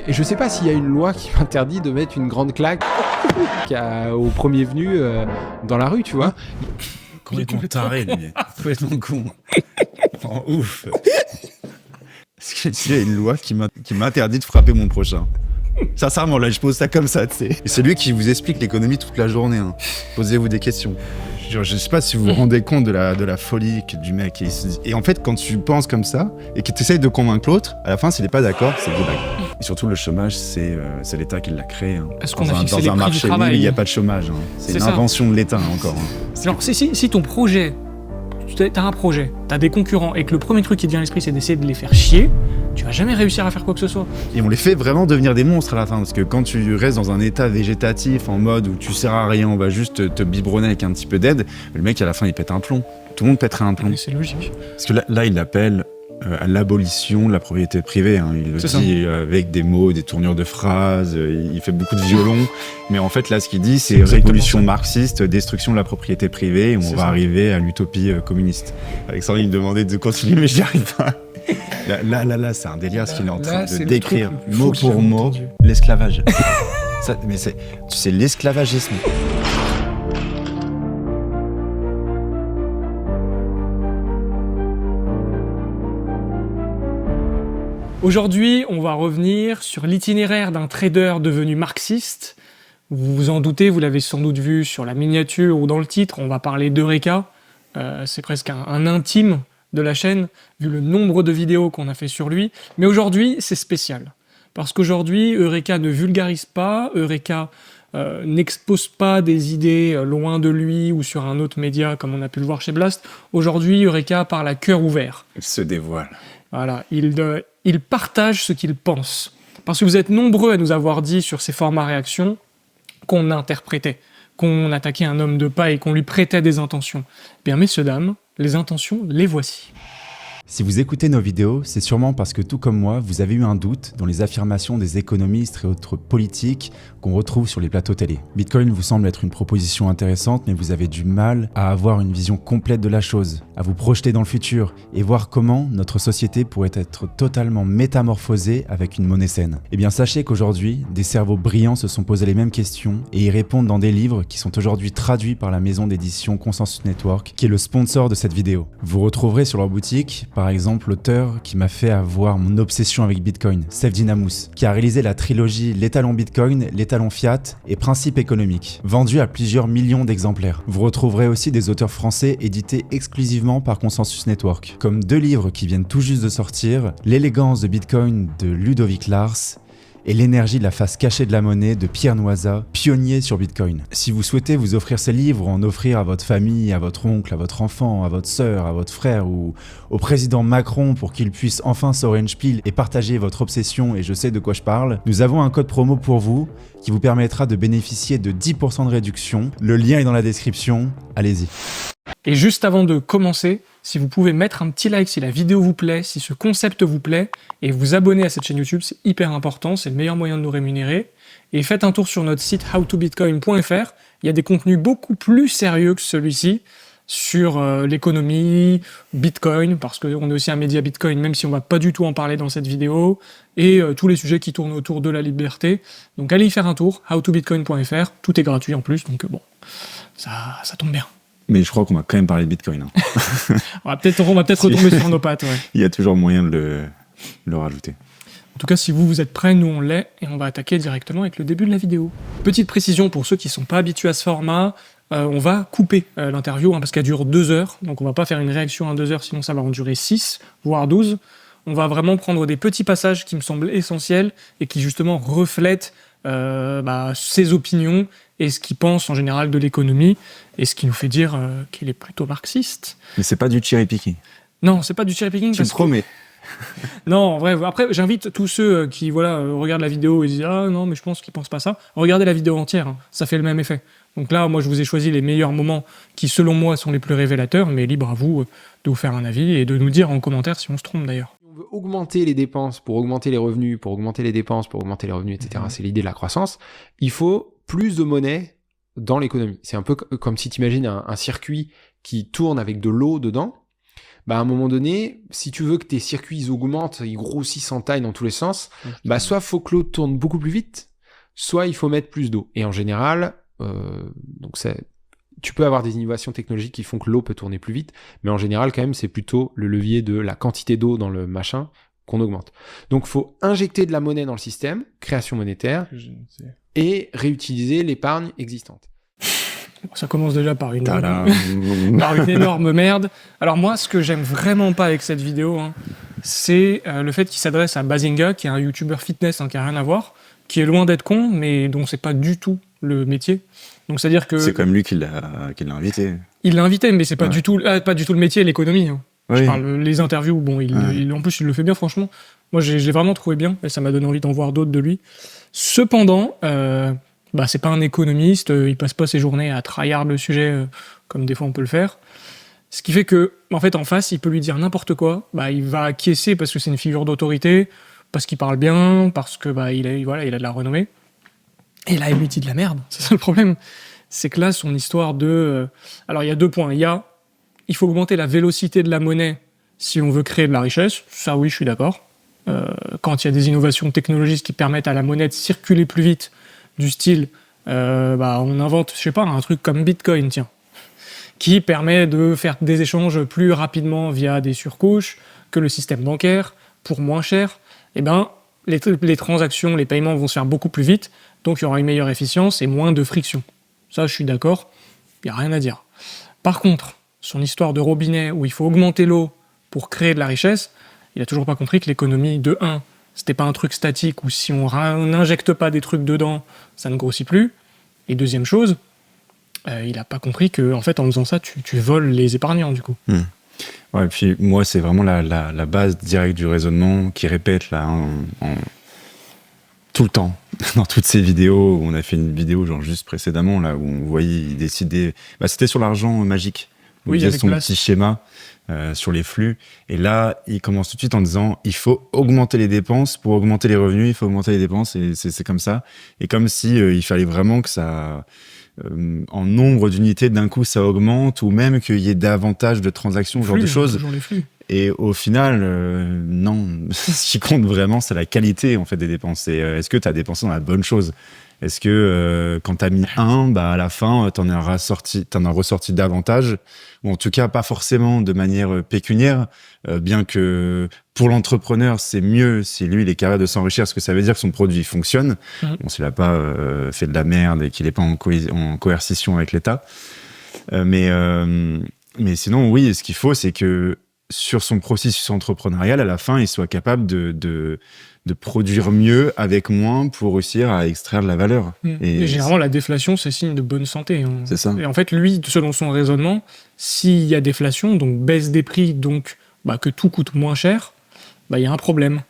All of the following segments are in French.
Et je sais pas s'il y a une loi qui m'interdit de mettre une grande claque au premier venu dans la rue, tu vois. Complètement taré, lui. Complètement con. Oh, ouf. Est-ce qu'il y a une loi qui m'interdit de frapper mon prochain? Sincèrement, là, je pose ça comme ça, tu sais. Et c'est lui qui vous explique l'économie toute la journée. Hein. Posez-vous des questions. Je sais pas si vous vous rendez compte de la folie du mec. Et en fait, quand tu penses comme ça et que tu essayes de convaincre l'autre, à la fin, s'il n'est pas d'accord, c'est des blagues. Et surtout, le chômage, c'est l'État qui l'a créé. Hein. Est-ce qu'on a fixé les dans un prix du marché travail? il n'y a pas de chômage. Hein. C'est une invention de l'État, encore. Hein. Alors, si ton projet, t'as un projet, t'as des concurrents et que le premier truc qui te vient à l'esprit, c'est d'essayer de les faire chier, tu vas jamais réussir à faire quoi que ce soit. Et on les fait vraiment devenir des monstres à la fin, parce que quand tu restes dans un état végétatif, en mode où tu sers à rien, on va juste te biberonner avec un petit peu d'aide, le mec à la fin il pète un plomb. Tout le monde pèterait un plomb. Mais c'est logique. Parce que là il appelle à l'abolition de la propriété privée. Hein. Il le dit avec des mots, des tournures de phrases, il fait beaucoup de violon. Mais en fait là ce qu'il dit c'est révolution marxiste, destruction de la propriété privée, et on va arriver à l'utopie communiste. Alexandre il me demandait de continuer mais j'y arrive pas. Là, c'est un délire ce qu'il est en train de décrire, mot pour mot, l'esclavage. Mais c'est l'esclavagisme. Aujourd'hui, on va revenir sur l'itinéraire d'un trader devenu marxiste. Vous vous en doutez, vous l'avez sans doute vu sur la miniature ou dans le titre, on va parler d'Eureka. C'est presque un intime de la chaîne, vu le nombre de vidéos qu'on a fait sur lui. Mais aujourd'hui, c'est spécial. Parce qu'aujourd'hui, Eureka ne vulgarise pas, Eureka n'expose pas des idées loin de lui ou sur un autre média, comme on a pu le voir chez Blast. Aujourd'hui, Eureka parle à cœur ouvert. Il se dévoile. Voilà, il partage ce qu'il pense. Parce que vous êtes nombreux à nous avoir dit sur ces formats réactions qu'on interprétait, qu'on attaquait un homme de paille, qu'on lui prêtait des intentions. Eh bien, messieurs, dames, les intentions, les voici. Si vous écoutez nos vidéos, c'est sûrement parce que tout comme moi, vous avez eu un doute dans les affirmations des économistes et autres politiques qu'on retrouve sur les plateaux télé. Bitcoin vous semble être une proposition intéressante, mais vous avez du mal à avoir une vision complète de la chose, à vous projeter dans le futur et voir comment notre société pourrait être totalement métamorphosée avec une monnaie saine. Eh bien sachez qu'aujourd'hui, des cerveaux brillants se sont posés les mêmes questions et y répondent dans des livres qui sont aujourd'hui traduits par la maison d'édition Consensus Network, qui est le sponsor de cette vidéo. Vous retrouverez sur leur boutique, par exemple, l'auteur qui m'a fait avoir mon obsession avec Bitcoin, Saif Dinamous, qui a réalisé la trilogie L'étalon Bitcoin, L'étalon Fiat et Principes économiques, vendue à plusieurs millions d'exemplaires. Vous retrouverez aussi des auteurs français édités exclusivement par Consensus Network, comme 2 livres qui viennent tout juste de sortir, L'élégance de Bitcoin de Ludovic Lars et L'énergie de la face cachée de la monnaie de Pierre Noisa, pionnier sur Bitcoin. Si vous souhaitez vous offrir ces livres ou en offrir à votre famille, à votre oncle, à votre enfant, à votre sœur, à votre frère ou au président Macron pour qu'il puisse enfin s'orange peel et partager votre obsession et je sais de quoi je parle, nous avons un code promo pour vous qui vous permettra de bénéficier de 10% de réduction. Le lien est dans la description, allez-y. Et juste avant de commencer, si vous pouvez mettre un petit like si la vidéo vous plaît, si ce concept vous plaît, et vous abonner à cette chaîne YouTube, c'est hyper important, c'est le meilleur moyen de nous rémunérer. Et faites un tour sur notre site howtobitcoin.fr, il y a des contenus beaucoup plus sérieux que celui-ci, sur l'économie, Bitcoin, parce qu'on est aussi un média Bitcoin, même si on va pas du tout en parler dans cette vidéo, et tous les sujets qui tournent autour de la liberté. Donc allez y faire un tour, howtobitcoin.fr, tout est gratuit en plus, donc bon, ça tombe bien. Mais je crois qu'on va quand même parler de Bitcoin. Hein. on va peut-être retomber sur nos pattes. Ouais. Il y a toujours moyen de le rajouter. En tout cas, si vous êtes prêts, nous on l'est, et on va attaquer directement avec le début de la vidéo. Petite précision pour ceux qui ne sont pas habitués à ce format, on va couper l'interview, parce qu'elle dure 2 heures, donc on va pas faire une réaction à 2 heures, sinon ça va en durer 6, voire 12. On va vraiment prendre des petits passages qui me semblent essentiels, et qui justement reflètent ses opinions, et ce qu'il pense en général de l'économie, et ce qui nous fait dire qu'il est plutôt marxiste. Mais c'est pas du cherry picking. Non, c'est pas du cherry picking. Tu me promets. Non, en vrai, après j'invite tous ceux qui regardent la vidéo et disent « Ah non, mais je pense qu'ils pensent pas ça », regardez la vidéo entière, hein, ça fait le même effet. Donc là, moi je vous ai choisi les meilleurs moments qui selon moi sont les plus révélateurs, mais libre à vous de vous faire un avis et de nous dire en commentaire si on se trompe d'ailleurs. On veut augmenter les dépenses pour augmenter les revenus, pour augmenter les dépenses pour augmenter les revenus, etc. C'est l'idée de la croissance. Il faut plus de monnaie dans l'économie. C'est un peu comme si tu imagines un circuit qui tourne avec de l'eau dedans. bah à un moment donné, si tu veux que tes circuits ils augmentent, ils grossissent en taille dans tous les sens, bah soit faut que l'eau tourne beaucoup plus vite, soit il faut mettre plus d'eau. Et en général, donc tu peux avoir des innovations technologiques qui font que l'eau peut tourner plus vite, mais en général quand même c'est plutôt le levier de la quantité d'eau dans le machin qu'on augmente. Donc faut injecter de la monnaie dans le système, création monétaire, et réutiliser l'épargne existante. Ça commence déjà par une énorme merde. Alors moi, ce que j'aime vraiment pas avec cette vidéo, c'est le fait qu'il s'adresse à Bazinga, qui est un YouTuber fitness qui a rien à voir, qui est loin d'être con, mais dont c'est pas du tout le métier. Donc c'est-à-dire que c'est comme lui qui l'a invité. Il l'a invité, mais c'est pas du tout le métier, l'économie. Oui. Je parle les interviews. Bon, en plus il le fait bien, franchement. Moi, je l'ai vraiment trouvé bien, et ça m'a donné envie d'en voir d'autres de lui. Cependant, c'est pas un économiste, il passe pas ses journées à tryhard le sujet comme des fois on peut le faire. Ce qui fait que, en fait, en face, il peut lui dire n'importe quoi. Il va acquiescer parce que c'est une figure d'autorité, parce qu'il parle bien, parce que il a de la renommée. Et là, il lui dit de la merde. C'est ça le problème. C'est que là, son histoire de... Alors, il y a 2 points. Il faut augmenter la vélocité de la monnaie si on veut créer de la richesse. Ça, oui, je suis d'accord. Quand il y a des innovations technologiques qui permettent à la monnaie de circuler plus vite, du style, on invente, je sais pas, un truc comme Bitcoin, tiens, qui permet de faire des échanges plus rapidement via des surcouches que le système bancaire, pour moins cher, les transactions, les paiements vont se faire beaucoup plus vite, donc il y aura une meilleure efficience et moins de friction. Ça, je suis d'accord, il n'y a rien à dire. Par contre, son histoire de robinet où il faut augmenter l'eau pour créer de la richesse, il n'a toujours pas compris que l'économie, de 1, c'était pas un truc statique où si on n'injecte pas des trucs dedans, ça ne grossit plus. Et deuxième chose, il n'a pas compris que, en fait, en faisant ça, tu voles les épargnants, du coup. Ouais, et puis moi, c'est vraiment la base directe du raisonnement qui répète là, tout le temps, dans toutes ces vidéos. On a fait une vidéo genre juste précédemment, là, où on voyait, il décidait... c'était sur l'argent magique. Il faisait son petit schéma sur les flux. Et là, il commence tout de suite en disant il faut augmenter les dépenses pour augmenter les revenus, il faut augmenter les dépenses, et c'est comme ça. Et comme si il fallait vraiment que ça... en nombre d'unités, d'un coup, ça augmente, ou même qu'il y ait davantage de transactions, ce genre de choses. Les flux. Et au final, non. Ce qui compte vraiment, c'est la qualité en fait des dépenses. C'est est-ce que tu as dépensé dans la bonne chose ? Est-ce que quand tu as mis 1, à la fin, t'en as ressorti davantage, ou en tout cas pas forcément de manière pécuniaire, bien que pour l'entrepreneur, c'est mieux si lui, il est capable de s'enrichir, parce que ça veut dire que son produit fonctionne. Bon, s'il n'a pas fait de la merde et qu'il n'est pas en coercition avec l'État. Mais sinon, oui, ce qu'il faut, c'est que sur son processus entrepreneurial, à la fin, il soit capable de produire mieux avec moins pour réussir à extraire de la valeur. Et généralement, la déflation, c'est signe de bonne santé. C'est ça. Et en fait, lui, selon son raisonnement, s'il y a déflation, donc baisse des prix, donc que tout coûte moins cher, il y a un problème.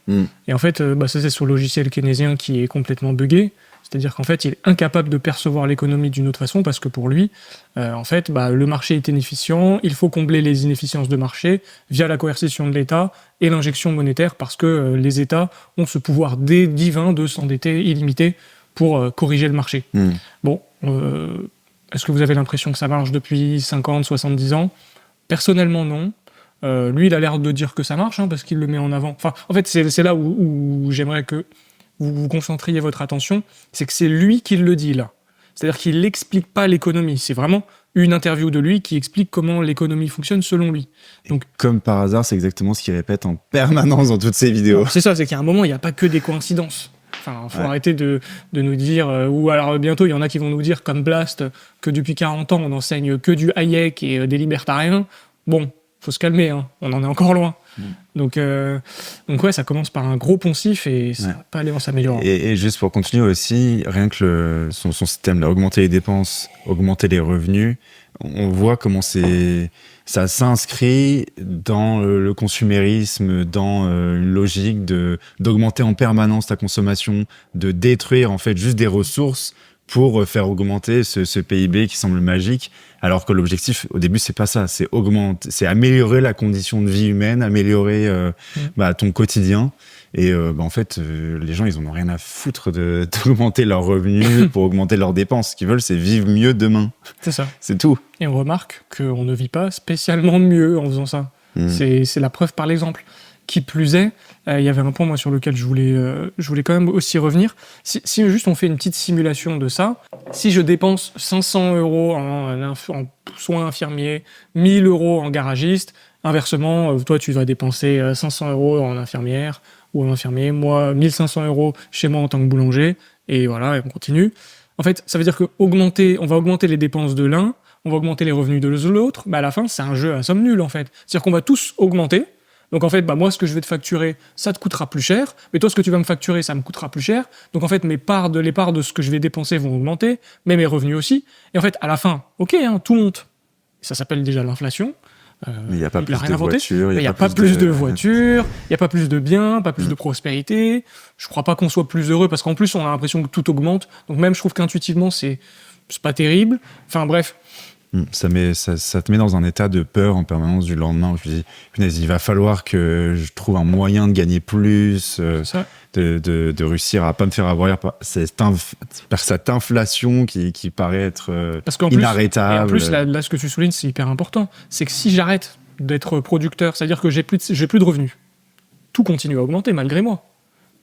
Et en fait, ça, c'est sur le logiciel keynésien qui est complètement buggé. C'est-à-dire qu'en fait, il est incapable de percevoir l'économie d'une autre façon parce que pour lui, le marché est inefficient, il faut combler les inefficiences de marché via la coercition de l'État et l'injection monétaire parce que les États ont ce pouvoir divin de s'endetter illimité pour corriger le marché. Bon, est-ce que vous avez l'impression que ça marche depuis 50, 70 ans ? Personnellement, non. Lui, il a l'air de dire que ça marche parce qu'il le met en avant. Enfin, en fait, c'est là où j'aimerais que vous concentriez votre attention, c'est que c'est lui qui le dit là. C'est-à-dire qu'il n'explique pas l'économie. C'est vraiment une interview de lui qui explique comment l'économie fonctionne selon lui. Donc, comme par hasard, c'est exactement ce qu'il répète en permanence dans toutes ses vidéos. C'est ça, c'est qu'il y a un moment, il n'y a pas que des coïncidences. Enfin, faut arrêter de nous dire... ou alors bientôt, il y en a qui vont nous dire, comme Blast, que depuis 40 ans, on enseigne que du Hayek et des libertariens. Bon, faut se calmer, on en est encore loin. Donc ouais, ça commence par un gros poncif et ça va pas aller en s'améliorant. Et juste pour continuer aussi, rien que son système, là, augmenter les dépenses, augmenter les revenus, on voit comment ça s'inscrit dans le consumérisme, dans une logique d'augmenter en permanence ta consommation, de détruire en fait juste des ressources pour faire augmenter ce PIB qui semble magique, alors que l'objectif au début c'est pas ça, c'est améliorer la condition de vie humaine, améliorer ton quotidien. Et en fait, les gens ils en ont rien à foutre d'augmenter leurs revenus pour augmenter leurs dépenses. Ce qu'ils veulent, c'est vivre mieux demain. C'est ça. C'est tout. Et on remarque qu'on ne vit pas spécialement mieux en faisant ça. C'est la preuve par l'exemple. Qui plus est, il y avait un point moi sur lequel je voulais quand même aussi revenir. Si juste on fait une petite simulation de ça, si je dépense 500 € en soins infirmiers, 1000 € en garagiste, inversement, toi tu vas dépenser 500 € en infirmière ou en infirmier, moi 1500 € chez moi en tant que boulanger, et voilà, et on continue. En fait, ça veut dire on va augmenter les dépenses de l'un, on va augmenter les revenus de l'autre, à la fin c'est un jeu à somme nulle en fait. C'est-à-dire qu'on va tous augmenter. Donc en fait, moi, ce que je vais te facturer, ça te coûtera plus cher, mais toi, ce que tu vas me facturer, ça me coûtera plus cher. Donc en fait, les parts de ce que je vais dépenser vont augmenter, mais mes revenus aussi. Et en fait, à la fin, ok, tout monte. Ça s'appelle déjà l'inflation. Mais il n'y a pas plus de voitures. Il n'y a pas plus de voitures, il n'y a pas plus de biens, pas plus de prospérité. Je crois pas qu'on soit plus heureux, parce qu'en plus, on a l'impression que tout augmente. Donc même, je trouve qu'intuitivement, c'est pas terrible. Enfin bref. Ça te met dans un état de peur en permanence du lendemain où je me dis, punaise, il va falloir que je trouve un moyen de gagner plus, de réussir à pas me faire avoir par cette inflation qui paraît être inarrêtable. Et en plus, là, ce que tu soulignes, c'est hyper important. C'est que si j'arrête d'être producteur, c'est-à-dire que j'ai plus de revenus, tout continue à augmenter malgré moi.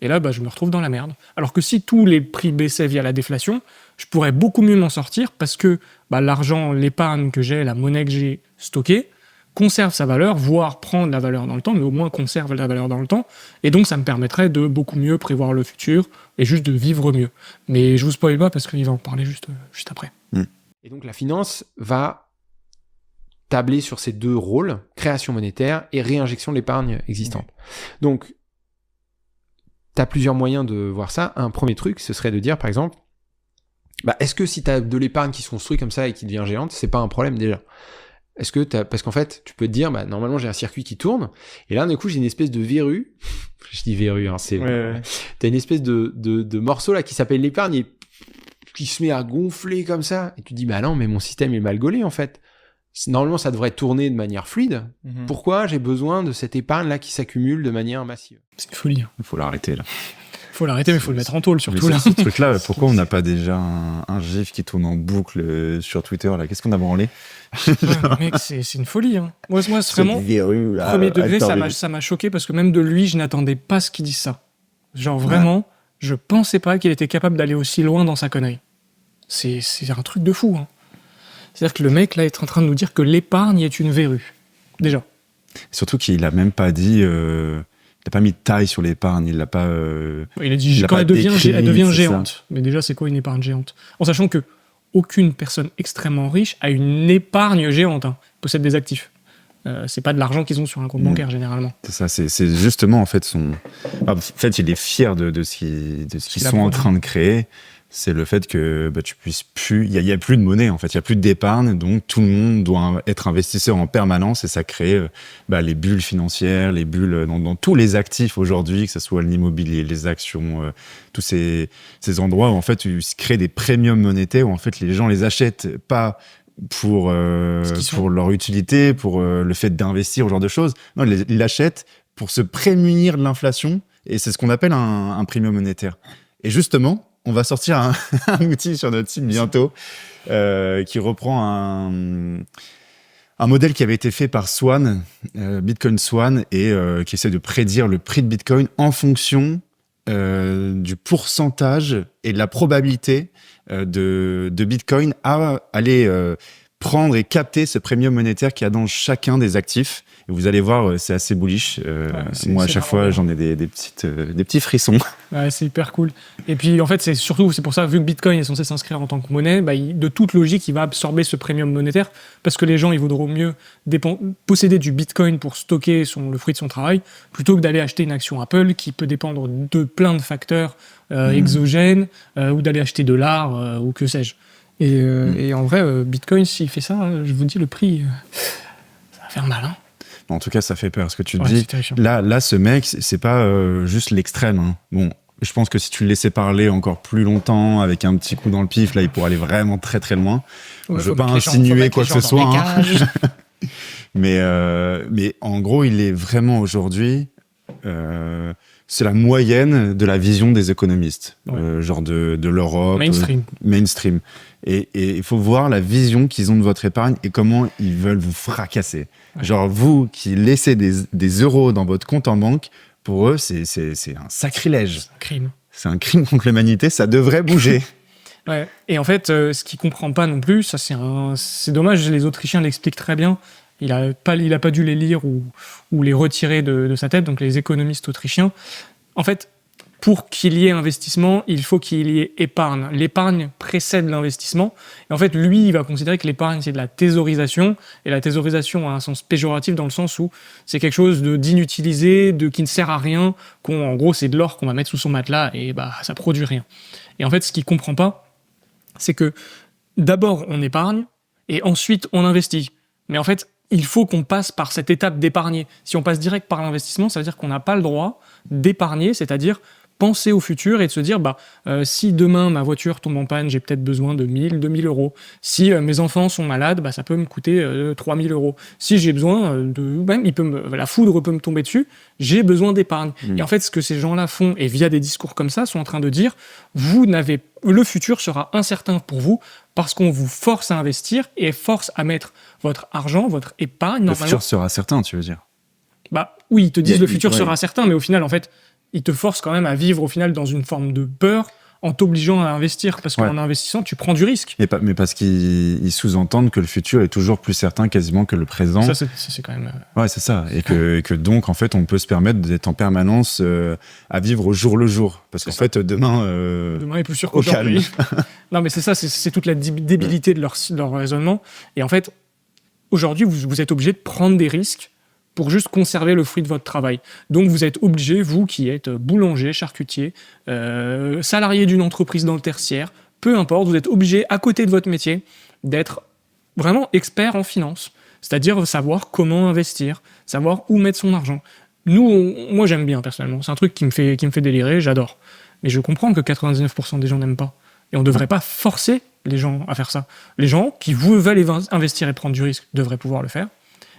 Et là, je me retrouve dans la merde. Alors que si tous les prix baissaient via la déflation, je pourrais beaucoup mieux m'en sortir parce que l'argent, l'épargne que j'ai, la monnaie que j'ai stockée, conserve sa valeur, voire prendre de la valeur dans le temps, mais au moins conserve la valeur dans le temps. Et donc, ça me permettrait de beaucoup mieux prévoir le futur et juste de vivre mieux. Mais je vous spoil pas parce qu'il va en parler juste après. Et donc, la finance va tabler sur ces deux rôles, création monétaire et réinjection de l'épargne existante. Donc, tu as plusieurs moyens de voir ça. Un premier truc, ce serait de dire, par exemple, est-ce que si tu as de l'épargne qui se construit comme ça et qui devient géante, c'est pas un problème déjà? Est-ce que parce qu'en fait, tu peux te dire, normalement, j'ai un circuit qui tourne, et là, d'un coup, j'ai une espèce de verrue. Je dis verrue, t'as une espèce de morceau là qui s'appelle l'épargne et qui se met à gonfler comme ça. Et tu te dis, non, mais mon système est mal gaulé, en fait. Normalement, ça devrait tourner de manière fluide. Pourquoi j'ai besoin de cette épargne-là qui s'accumule de manière massive? C'est une folie. Il faut l'arrêter, là. Il faut l'arrêter, mais il faut le mettre en tâle, surtout. Ce truc-là, pourquoi on n'a pas déjà un gif qui tourne en boucle sur Twitter, là? Qu'est-ce qu'on a branlé? Mec, c'est une folie. Hein. Moi c'est vraiment, premier degré, ça m'a choqué, parce que même de lui, je n'attendais pas ce qu'il dise ça. Genre, vraiment, je pensais pas qu'il était capable d'aller aussi loin dans sa connerie. C'est un truc de fou, hein. C'est-à-dire que le mec, là, est en train de nous dire que l'épargne est une verrue. Déjà. Surtout qu'il a même pas dit... il n'a pas mis de taille sur l'épargne, il l'a pas... il a dit quand elle devient géante. Mais déjà, c'est quoi une épargne géante? En sachant que aucune personne extrêmement riche a une épargne géante, possède des actifs. C'est pas de l'argent qu'ils ont sur un compte bancaire, généralement. C'est ça, c'est justement, en fait, il est fier de ce qu'ils sont en train de créer. C'est le fait que tu puisses plus... Il y a plus de monnaie, en fait. Il y a plus d'épargne, donc tout le monde doit être investisseur en permanence, et ça crée les bulles financières, les bulles dans tous les actifs aujourd'hui, que ce soit l'immobilier, les actions, tous ces endroits où, en fait, tu crées des premiums monétaires où, en fait, les gens les achètent pas pour leur utilité, pour le fait d'investir, ce genre de choses. Non, ils l'achètent pour se prémunir de l'inflation, et c'est ce qu'on appelle un premium monétaire. Et justement, on va sortir un outil sur notre site bientôt qui reprend un modèle qui avait été fait par Swan, Bitcoin Swan, et qui essaie de prédire le prix de Bitcoin en fonction du pourcentage et de la probabilité de Bitcoin à aller prendre et capter ce premium monétaire qu'il y a dans chacun des actifs. Et vous allez voir, c'est assez bullish. Moi, à chaque fois, j'en ai des petits frissons. Ouais, c'est hyper cool. Et puis, en fait, c'est pour ça, vu que Bitcoin est censé s'inscrire en tant que monnaie, de toute logique, il va absorber ce premium monétaire, parce que les gens, ils voudront mieux posséder du Bitcoin pour stocker le fruit de son travail, plutôt que d'aller acheter une action Apple qui peut dépendre de plein de facteurs exogènes, ou d'aller acheter de l'art, ou que sais-je. Et en vrai, Bitcoin, s'il fait ça, je vous dis, le prix, ça va faire mal, hein. En tout cas, ça fait peur, parce que tu te dis, là, ce mec, c'est pas juste l'extrême, hein. Bon, je pense que si tu le laissais parler encore plus longtemps, avec un petit coup dans le pif, là, il pourrait aller vraiment très très loin. Je veux pas insinuer quoi que ce soit, hein. Mais en gros, il est vraiment aujourd'hui c'est la moyenne de la vision des économistes, Ouais. genre de l'Europe. Mainstream. Et il faut voir la vision qu'ils ont de votre épargne et comment ils veulent vous fracasser. Ouais. Genre, vous qui laissez des euros dans votre compte en banque, pour eux, c'est un sacrilège. Crime. C'est un crime contre l'humanité, ça devrait bouger. Ouais. Et en fait, ce qu'il comprend pas non plus, ça c'est dommage, les Autrichiens l'expliquent très bien. Il a pas dû les lire ou les retirer de sa tête, donc les économistes autrichiens. En fait, pour qu'il y ait investissement, il faut qu'il y ait épargne. L'épargne précède l'investissement. Et en fait, lui, il va considérer que l'épargne, c'est de la thésaurisation. Et la thésaurisation a un sens péjoratif dans le sens où c'est quelque chose d'inutilisé, qui ne sert à rien, en gros, c'est de l'or qu'on va mettre sous son matelas et bah, ça produit rien. Et en fait, ce qu'il comprend pas, c'est que d'abord, on épargne et ensuite, on investit. Mais en fait, il faut qu'on passe par cette étape d'épargner. Si on passe direct par l'investissement, ça veut dire qu'on n'a pas le droit d'épargner, c'est-à-dire penser au futur et de se dire si demain ma voiture tombe en panne, j'ai peut-être besoin de 1000, 2000 euros. Si mes enfants sont malades, ça peut me coûter 3000 euros. Si j'ai besoin la foudre peut me tomber dessus, j'ai besoin d'épargne. Et en fait, ce que ces gens-là font, et via des discours comme ça, sont en train de dire le futur sera incertain pour vous parce qu'on vous force à investir et force à mettre votre argent, votre épargne. Le futur sera certain, tu veux dire? Oui, ils te disent le futur sera certain, mais au final, en fait, ils te forcent quand même à vivre au final dans une forme de peur en t'obligeant à investir parce qu'en investissant, tu prends du risque. Mais parce qu'ils sous-entendent que le futur est toujours plus certain quasiment que le présent. Ça, c'est quand même... Ouais, c'est ça. Et que donc, en fait, on peut se permettre d'être en permanence à vivre au jour le jour. Parce qu'en fait, demain est plus sûr qu'aujourd'hui. Non, mais c'est ça, c'est toute la débilité de leur raisonnement. Et en fait, aujourd'hui, vous êtes obligé de prendre des risques pour juste conserver le fruit de votre travail. Donc vous êtes obligé, vous qui êtes boulanger, charcutier, salarié d'une entreprise dans le tertiaire, peu importe, vous êtes obligé, à côté de votre métier, d'être vraiment expert en finance. C'est-à-dire savoir comment investir, savoir où mettre son argent. Moi j'aime bien personnellement, c'est un truc qui me fait délirer, j'adore. Mais je comprends que 99% des gens n'aiment pas. Et on ne devrait pas forcer les gens à faire ça. Les gens qui veulent investir et prendre du risque devraient pouvoir le faire.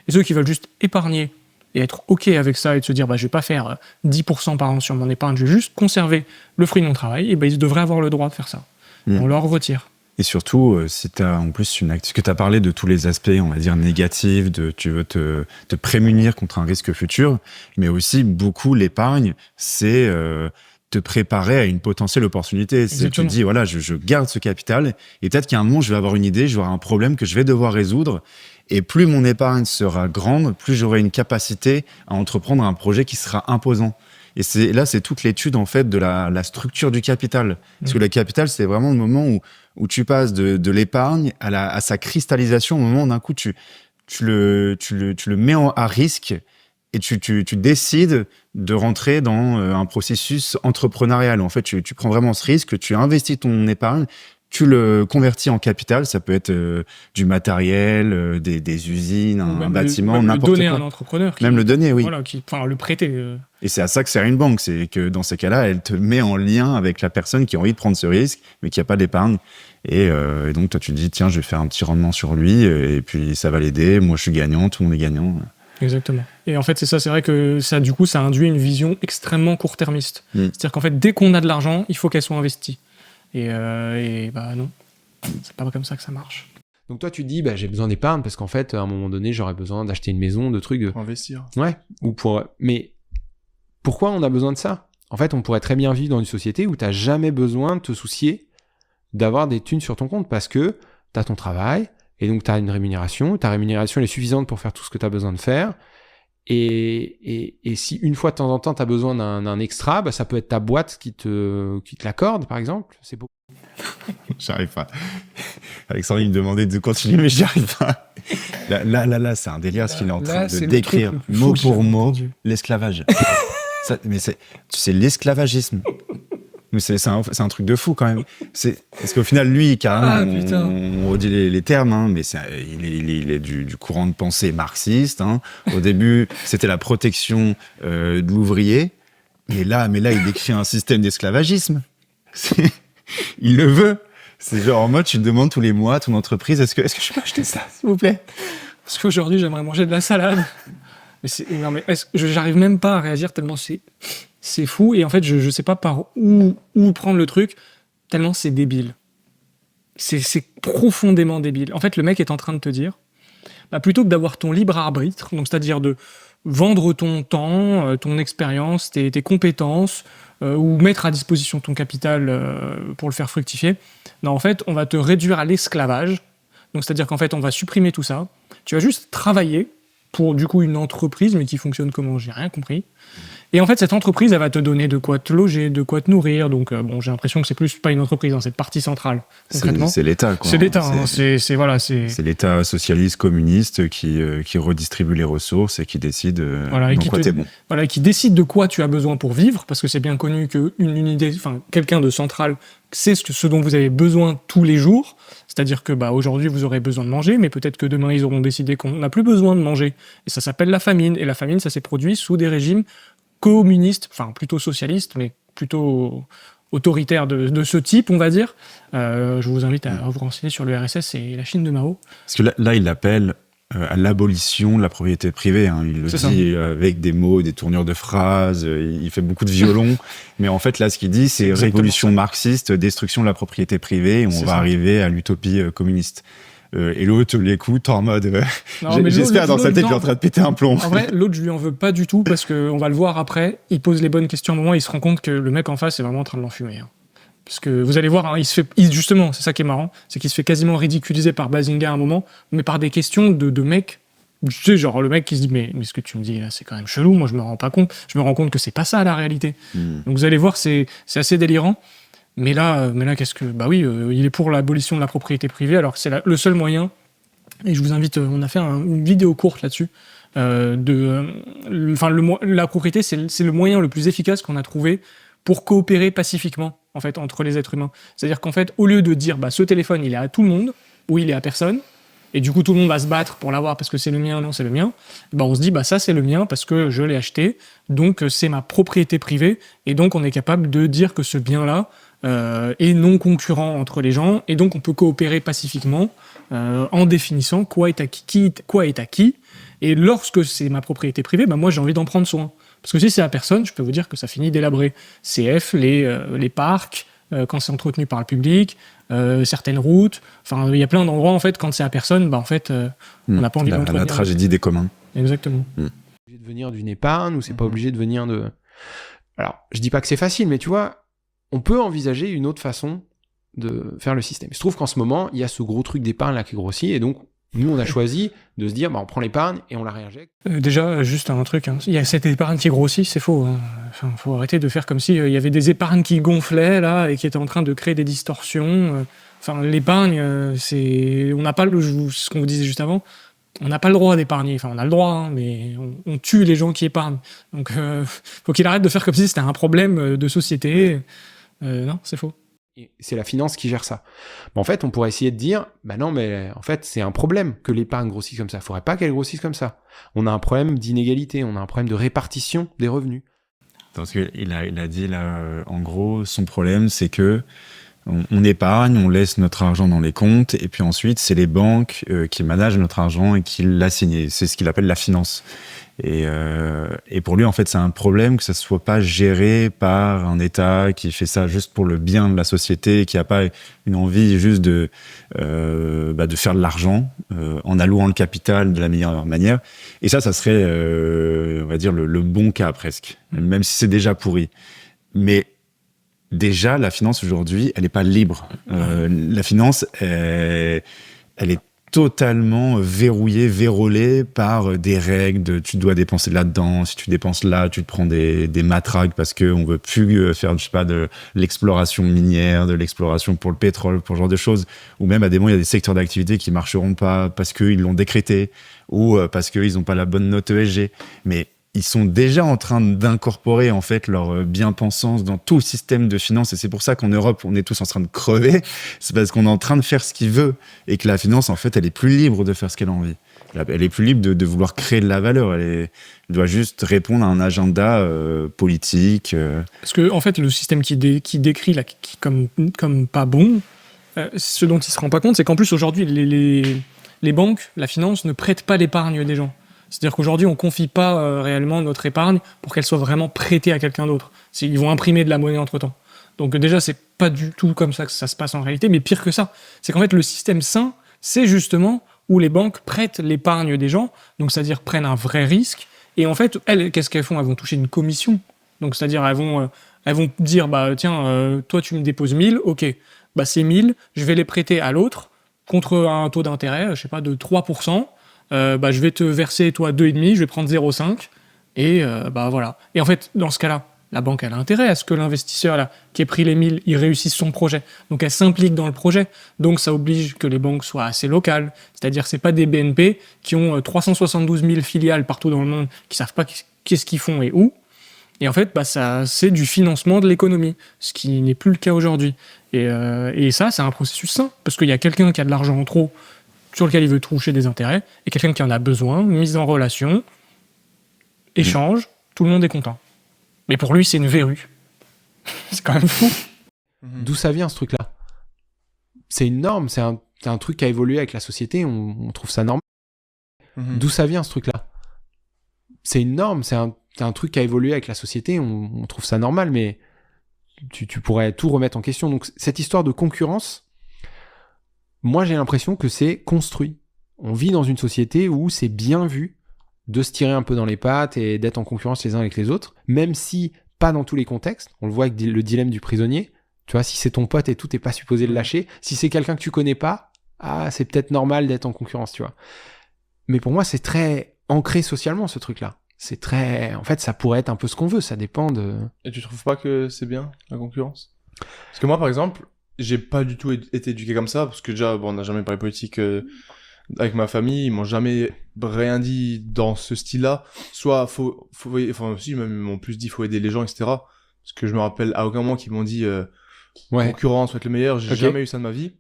Et ceux qui veulent juste épargner et être OK avec ça et de se dire je vais pas faire 10% par an sur mon épargne, je vais juste conserver le fruit de mon travail, et ils devraient avoir le droit de faire ça. On leur retire. Et surtout, si tu as en plus que tu as parlé de tous les aspects, on va dire, négatifs, tu veux te prémunir contre un risque futur, mais aussi beaucoup l'épargne, c'est te préparer à une potentielle opportunité. Tu te dis, voilà, je garde ce capital, et peut-être qu'à un moment, je vais avoir une idée, je vais avoir un problème que je vais devoir résoudre, et plus mon épargne sera grande, plus j'aurai une capacité à entreprendre un projet qui sera imposant. Et c'est toute l'étude, en fait, de la structure du capital. Parce que le capital, c'est vraiment le moment où tu passes de l'épargne à sa cristallisation, au moment où d'un coup, tu le mets à risque et tu décides de rentrer dans un processus entrepreneurial. En fait, tu prends vraiment ce risque, tu investis ton épargne, tu le convertis en capital, ça peut être du matériel, des usines, un bâtiment, n'importe quoi. Le donner à un entrepreneur. Même le donner, oui. Voilà, le prêter. Et c'est à ça que sert une banque, c'est que dans ces cas-là, elle te met en lien avec la personne qui a envie de prendre ce risque, mais qui n'a pas d'épargne. Et donc, toi, tu te dis, tiens, je vais faire un petit rendement sur lui, et puis ça va l'aider, moi je suis gagnant, tout le monde est gagnant. Exactement. Et en fait, c'est vrai que ça induit une vision extrêmement court-termiste. C'est-à-dire qu'en fait, dès qu'on a de l'argent, il faut qu'elle soit investie. Et non, c'est pas comme ça que ça marche. Donc toi tu dis j'ai besoin d'épargne parce qu'en fait à un moment donné j'aurais besoin d'acheter une maison, de trucs pour investir. Ouais, mais pourquoi on a besoin de ça? En fait, on pourrait très bien vivre dans une société où t'as jamais besoin de te soucier d'avoir des thunes sur ton compte parce que t'as ton travail et donc t'as une rémunération, ta rémunération elle est suffisante pour faire tout ce que t'as besoin de faire. Et si une fois de temps en temps t'as besoin d'un extra, ça peut être ta boîte qui te l'accorde, par exemple. C'est beau. J'arrive pas. Alexandre, il me demandait de continuer, mais j'y arrive pas. Là, c'est un délire ce qu'il est en train de décrire, mot pour mot, l'esclavage. Mais c'est l'esclavagisme. Mais c'est un truc de fou quand même. Parce qu'au final, lui, carrément, on redit les termes, mais il est du courant de pensée marxiste. Au début, c'était la protection de l'ouvrier. Mais là, il décrit un système d'esclavagisme. Il le veut. C'est genre en mode, tu te demandes tous les mois à ton entreprise, est-ce que je peux acheter ça, s'il vous plaît? Parce qu'aujourd'hui, j'aimerais manger de la salade. Mais j'arrive même pas à réagir tellement C'est fou, et en fait, je sais pas par où prendre le truc, tellement c'est débile. C'est profondément débile. En fait, le mec est en train de te dire, plutôt que d'avoir ton libre arbitre, donc c'est-à-dire de vendre ton temps, ton expérience, tes compétences, ou mettre à disposition ton capital pour le faire fructifier, non, en fait, on va te réduire à l'esclavage. Donc, c'est-à-dire qu'en fait, on va supprimer tout ça. Tu vas juste travailler pour, du coup, une entreprise, mais qui fonctionne comment, j'ai rien compris. Et en fait, cette entreprise, elle va te donner de quoi te loger, de quoi te nourrir. Donc, j'ai l'impression que c'est plus pas une entreprise, cette partie centrale, concrètement. C'est l'État, quoi. C'est l'État, c'est l'État socialiste, communiste qui redistribue les ressources et qui décide voilà, dans quoi t'es bon. Voilà, qui décide de quoi tu as besoin pour vivre, parce que c'est bien connu qu'une unité, quelqu'un de central, c'est ce dont vous avez besoin tous les jours. C'est-à-dire que aujourd'hui, vous aurez besoin de manger, mais peut-être que demain, ils auront décidé qu'on n'a plus besoin de manger. Et ça s'appelle la famine. Et la famine, ça s'est produit sous des régimes communistes, plutôt socialistes, mais plutôt autoritaires de ce type, on va dire. Je vous invite à vous renseigner sur le RSS et la Chine de Mao. Parce que là il appelle à l'abolition de la propriété privée. Hein. Il le dit avec des mots, des tournures de phrases, il fait beaucoup de violon. Mais en fait, là, ce qu'il dit, c'est révolution marxiste, destruction de la propriété privée, et on va arriver à l'utopie communiste. Et l'autre l'écoute en mode j'espère dans sa tête il est en train de péter un plomb. En vrai, l'autre je lui en veux pas du tout, parce qu'on va le voir après, il pose les bonnes questions à un moment, il se rend compte que le mec en face est vraiment en train de l'enfumer. Hein. Parce que vous allez voir, justement, c'est ça qui est marrant, c'est qu'il se fait quasiment ridiculiser par Bazinga à un moment, mais par des questions de mecs. Tu sais, genre le mec qui se dit mais ce que tu me dis là, c'est quand même chelou, moi je me rends pas compte, je me rends compte que c'est pas ça la réalité. Donc vous allez voir, c'est assez délirant. Mais là, qu'est-ce que... il est pour l'abolition de la propriété privée, alors que c'est le seul moyen, et je vous invite, on a fait une vidéo courte là-dessus, la propriété, c'est le moyen le plus efficace qu'on a trouvé pour coopérer pacifiquement, en fait, entre les êtres humains. C'est-à-dire qu'en fait, au lieu de dire, ce téléphone, il est à tout le monde, ou il est à personne, et du coup, tout le monde va se battre pour l'avoir parce que c'est le mien, non, c'est le mien, on se dit, ça, c'est le mien parce que je l'ai acheté, donc c'est ma propriété privée, et donc on est capable de dire que ce bien-là, et non concurrent entre les gens, et donc on peut coopérer pacifiquement en définissant quoi est à qui, et lorsque c'est ma propriété privée, moi j'ai envie d'en prendre soin. Parce que si c'est à personne, je peux vous dire que ça finit délabré. CF, les parcs, quand c'est entretenu par le public, certaines routes, il y a plein d'endroits, en fait, quand c'est à personne, on n'a pas envie d'entretenir. La tragédie des communs. Exactement. De venir d'une épargne, ou c'est pas obligé de venir de... Alors, je dis pas que c'est facile, mais tu vois, on peut envisager une autre façon de faire le système. Il se trouve qu'en ce moment, il y a ce gros truc d'épargne là qui grossit, et donc nous, on a choisi de se dire, on prend l'épargne et on la réinjecte. Déjà, juste un truc, il y a cette épargne qui grossit, c'est faux. Faut arrêter de faire comme si il y avait des épargnes qui gonflaient là et qui étaient en train de créer des distorsions. L'épargne, on n'a pas ce qu'on vous disait juste avant. On n'a pas le droit d'épargner. On a le droit, mais on tue les gens qui épargnent. Donc, faut qu'il arrête de faire comme si c'était un problème de société. Non, c'est faux. Et c'est la finance qui gère ça. En fait, on pourrait essayer de dire, non, mais en fait, c'est un problème que l'épargne grossisse comme ça. Il ne faudrait pas qu'elle grossisse comme ça. On a un problème d'inégalité, on a un problème de répartition des revenus. Parce qu'il a dit là, en gros, son problème, c'est que on épargne, on laisse notre argent dans les comptes, et puis ensuite, c'est les banques qui managent notre argent et qui l'assignent. C'est ce qu'il appelle la finance. Et pour lui, en fait, c'est un problème que ça ne soit pas géré par un État qui fait ça juste pour le bien de la société, qui n'a pas une envie juste de faire de l'argent en allouant le capital de la meilleure manière. Et ça serait, on va dire, le bon cas presque, même si c'est déjà pourri. Mais déjà, la finance aujourd'hui, elle n'est pas libre. La finance, elle est totalement vérolée par des règles de tu dois dépenser là-dedans, si tu dépenses là, tu te prends des matraques parce qu'on veut plus faire, de l'exploration minière, de l'exploration pour le pétrole, pour ce genre de choses. Ou même, à des moments, il y a des secteurs d'activité qui marcheront pas parce qu'ils l'ont décrété ou parce qu'ils n'ont pas la bonne note ESG. Mais ils sont déjà en train d'incorporer en fait leur bien-pensance dans tout le système de finance, et c'est pour ça qu'en Europe on est tous en train de crever. C'est parce qu'on est en train de faire ce qu'il veut et que la finance en fait elle est plus libre de faire ce qu'elle a envie. Elle est plus libre de vouloir créer de la valeur. Elle doit juste répondre à un agenda politique. Parce que en fait le système qui décrit là, comme pas bon, ce dont il se rend pas compte, c'est qu'en plus aujourd'hui les banques, la finance ne prêtent pas l'épargne des gens. C'est-à-dire qu'aujourd'hui, on confie pas réellement notre épargne pour qu'elle soit vraiment prêtée à quelqu'un d'autre. Ils vont imprimer de la monnaie entre-temps. Donc déjà, c'est pas du tout comme ça que ça se passe en réalité, mais pire que ça, c'est qu'en fait, le système sain, c'est justement où les banques prêtent l'épargne des gens, donc c'est-à-dire prennent un vrai risque, et en fait, elles, qu'est-ce qu'elles font ? Elles vont toucher une commission. Donc c'est-à-dire, elles vont dire, bah tiens, toi tu me déposes 1000, ok, bah ces 1000, je vais les prêter à l'autre, contre un taux d'intérêt, je sais pas, de 3%, bah je vais te verser, toi, 2,5, je vais prendre 0,5, et bah voilà. Et en fait, dans ce cas-là, la banque, elle a intérêt à ce que l'investisseur là, qui ait pris les 1000, il réussisse son projet. Donc elle s'implique dans le projet. Donc ça oblige que les banques soient assez locales. C'est-à-dire que c'est pas des BNP qui ont 372 000 filiales partout dans le monde, qui savent pas qu'est-ce qu'ils font et où. Et en fait, bah ça, c'est du financement de l'économie, ce qui n'est plus le cas aujourd'hui. Et ça, c'est un processus sain, parce qu'il y a quelqu'un qui a de l'argent en trop, sur lequel il veut toucher des intérêts, et quelqu'un qui en a besoin, mise en relation, échange, tout le monde est content. Mais pour lui, c'est une verrue. C'est quand même fou. D'où ça vient ce truc-là ? C'est une norme, c'est un truc qui a évolué avec la société, on trouve ça normal. D'où ça vient ce truc-là ? C'est une norme, c'est un truc qui a évolué avec la société, on trouve ça normal, mais tu pourrais tout remettre en question. Donc cette histoire de concurrence, moi j'ai l'impression que c'est construit. On vit dans une société où c'est bien vu de se tirer un peu dans les pattes et d'être en concurrence les uns avec les autres, même si pas dans tous les contextes. On le voit avec le dilemme du prisonnier. Tu vois, si c'est ton pote et tout, t'es pas supposé le lâcher. Si c'est quelqu'un que tu connais pas, c'est peut-être normal d'être en concurrence, tu vois. Mais pour moi, c'est très ancré socialement, ce truc-là. C'est très... En fait, ça pourrait être un peu ce qu'on veut, ça dépend de... Et tu trouves pas que c'est bien, la concurrence ? Parce que moi, par exemple, j'ai pas du tout été éduqué comme ça, parce que déjà, bon, on n'a jamais parlé politique avec ma famille, ils m'ont jamais rien dit dans ce style-là. Soit, enfin, si, même, ils m'ont plus dit, faut aider les gens, etc. Parce que je me rappelle à aucun moment qu'ils m'ont dit, concurrence, faut être le meilleur, j'ai jamais eu ça de ma vie.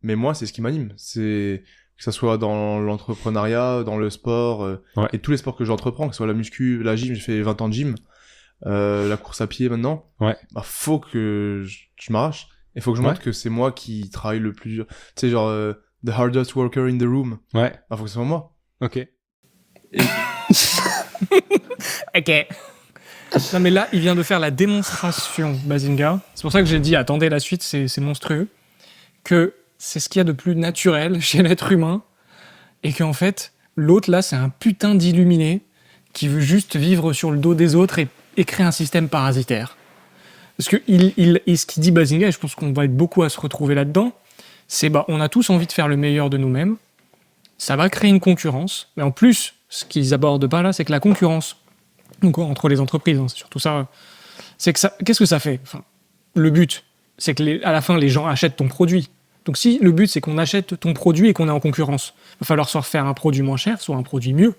Mais moi, c'est ce qui m'anime. C'est, que ça soit dans l'entrepreneuriat, dans le sport, et tous les sports que j'entreprends, que ce soit la muscu, la gym, j'ai fait 20 ans de gym, la course à pied maintenant. Ouais. Bah, faut que je m'arrache. Et faut que je montre que c'est moi qui travaille le plus dur. Tu sais, genre, the hardest worker in the room. Ouais. Bah, faut que ce soit moi. Ok. Ok. Non mais là, il vient de faire la démonstration, Bazinga. C'est pour ça que j'ai dit, attendez la suite, c'est monstrueux. Que c'est ce qu'il y a de plus naturel chez l'être humain. Et qu'en fait, l'autre là, c'est un putain d'illuminé qui veut juste vivre sur le dos des autres et créer un système parasitaire. Parce que ce qu'il dit Bazinga, et je pense qu'on va être beaucoup à se retrouver là-dedans, c'est on a tous envie de faire le meilleur de nous-mêmes. Ça va créer une concurrence. Mais en plus, ce qu'ils abordent pas là, c'est que la concurrence, donc entre les entreprises, c'est surtout ça, c'est que ça, qu'est-ce que ça fait ? Enfin, le but, c'est que à la fin, les gens achètent ton produit. Donc si le but, c'est qu'on achète ton produit et qu'on est en concurrence, il va falloir soit faire un produit moins cher, soit un produit mieux.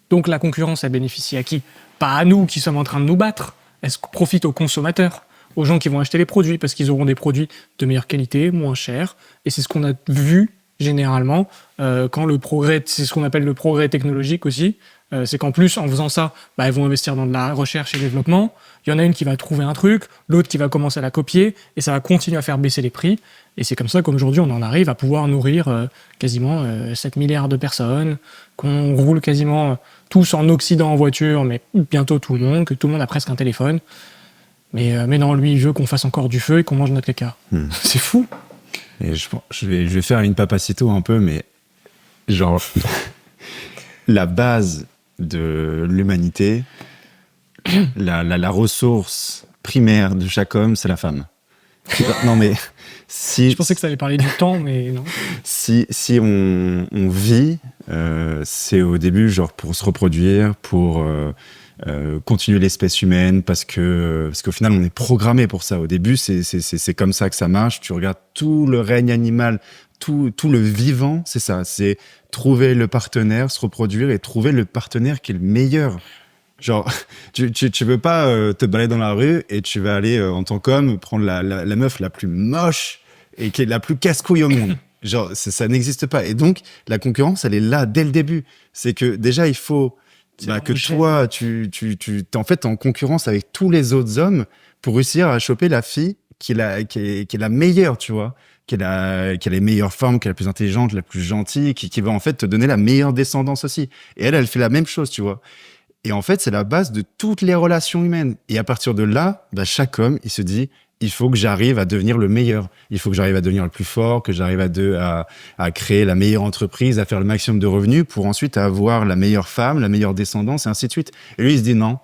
Donc la concurrence, elle bénéficie à qui ? Pas à nous qui sommes en train de nous battre. Elle profite aux consommateurs, aux gens qui vont acheter les produits, parce qu'ils auront des produits de meilleure qualité, moins chers. Et c'est ce qu'on a vu généralement quand le progrès, c'est ce qu'on appelle le progrès technologique aussi, c'est qu'en plus, en faisant ça, ils vont investir dans de la recherche et développement. Il y en a une qui va trouver un truc, l'autre qui va commencer à la copier, et ça va continuer à faire baisser les prix. Et c'est comme ça qu'aujourd'hui, on en arrive à pouvoir nourrir quasiment 7 milliards de personnes, qu'on roule quasiment tous en Occident en voiture, mais bientôt tout le monde, que tout le monde a presque un téléphone. Mais non, lui, il veut qu'on fasse encore du feu et qu'on mange notre caca. C'est fou. Et je vais faire une papacito un peu, mais genre, la base de l'humanité, la ressource primaire de chaque homme, c'est la femme. Non, mais si... Je pensais que ça allait parler du temps, mais non. Si on vit, c'est au début, genre, pour se reproduire, pour... continuer l'espèce humaine parce qu'au final on est programmé pour ça. Au début c'est comme ça que ça marche. Tu regardes tout le règne animal, tout le vivant, c'est ça, c'est trouver le partenaire, se reproduire et trouver le partenaire qui est le meilleur. Genre tu veux pas te balader dans la rue et tu vas aller en tant qu'homme prendre la meuf la plus moche et qui est la plus casse-couille au monde. Genre ça n'existe pas. Et donc la concurrence elle est là dès le début. C'est que déjà il faut que toi, t'es en fait en concurrence avec tous les autres hommes pour réussir à choper la fille qui est la meilleure, tu vois, qui a les meilleures formes, qui est la plus intelligente, la plus gentille, qui va en fait te donner la meilleure descendance aussi. Et elle fait la même chose, tu vois. Et en fait, c'est la base de toutes les relations humaines. Et à partir de là, bah, chaque homme, il se dit, il faut que j'arrive à devenir le meilleur. Il faut que j'arrive à devenir le plus fort, que j'arrive à créer la meilleure entreprise, à faire le maximum de revenus pour ensuite avoir la meilleure femme, la meilleure descendance, et ainsi de suite. Et lui, il se dit non.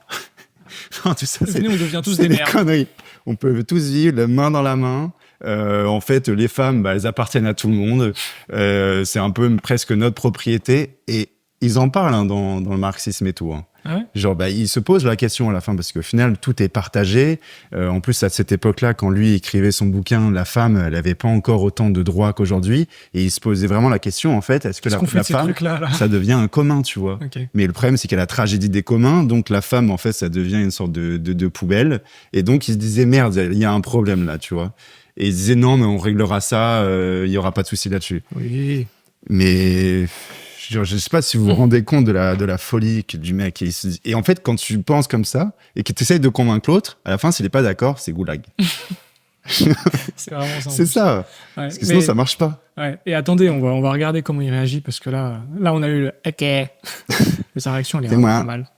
Non, tout ça, Venez, on devient tous c'est des des merdes. conneries. On peut tous vivre la main dans la main. En fait, les femmes, bah, elles appartiennent à tout le monde. C'est un peu presque notre propriété. Et ils en parlent hein, dans le marxisme et tout. Hein. Ah ouais? Genre, bah, il se pose la question à la fin parce qu'au final, tout est partagé. En plus, à cette époque-là, quand lui écrivait son bouquin, la femme, elle avait pas encore autant de droits qu'aujourd'hui. Et il se posait vraiment la question, en fait, est-ce que Qu'est-ce qu'on fait la de ces femme, trucs-là, là ça devient un commun, tu vois. Ok. Mais le problème, c'est qu'il y a la tragédie des communs. Donc, la femme, en fait, ça devient une sorte de poubelle. Et donc, il se disait, merde, il y a un problème là, tu vois. Et il disait, non, mais on réglera ça, il y aura pas de souci là-dessus. Oui. Mais je sais pas si vous vous rendez compte de la folie du mec. Et en fait, quand tu penses comme ça et que tu essayes de convaincre l'autre, à la fin, s'il est pas d'accord, c'est goulag. C'est vraiment ça. en C'est plus. ça. Ouais. Parce que sinon, ça marche pas. Ouais. Et attendez, on va regarder comment il réagit parce que là, on a eu le OK. Mais sa réaction, elle est C'est vraiment moi. pas mal.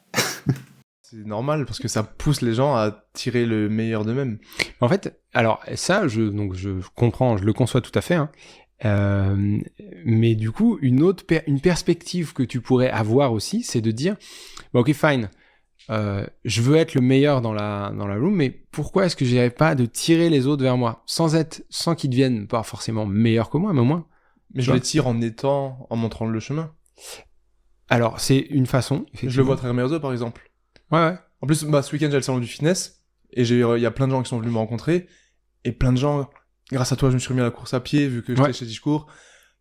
C'est normal parce que ça pousse les gens à tirer le meilleur d'eux-mêmes. En fait, alors ça, je comprends, je le conçois tout à fait. Hein. Mais du coup, une perspective que tu pourrais avoir aussi, c'est de dire, bah, ok, fine, je veux être le meilleur dans la room, mais pourquoi est-ce que j'arrive pas de tirer les autres vers moi, sans qu'ils deviennent pas forcément meilleurs que moi, mais au moins. Mais je les tire en montrant le chemin. Alors, c'est une façon. Je le vois à travers mes réseaux, par exemple. Ouais. En plus, bah, ce week-end, j'ai le salon du fitness, et il y a plein de gens qui sont venus me rencontrer, et plein de gens, grâce à toi, je me suis remis à la course à pied, vu que j'étais chez Digecourt.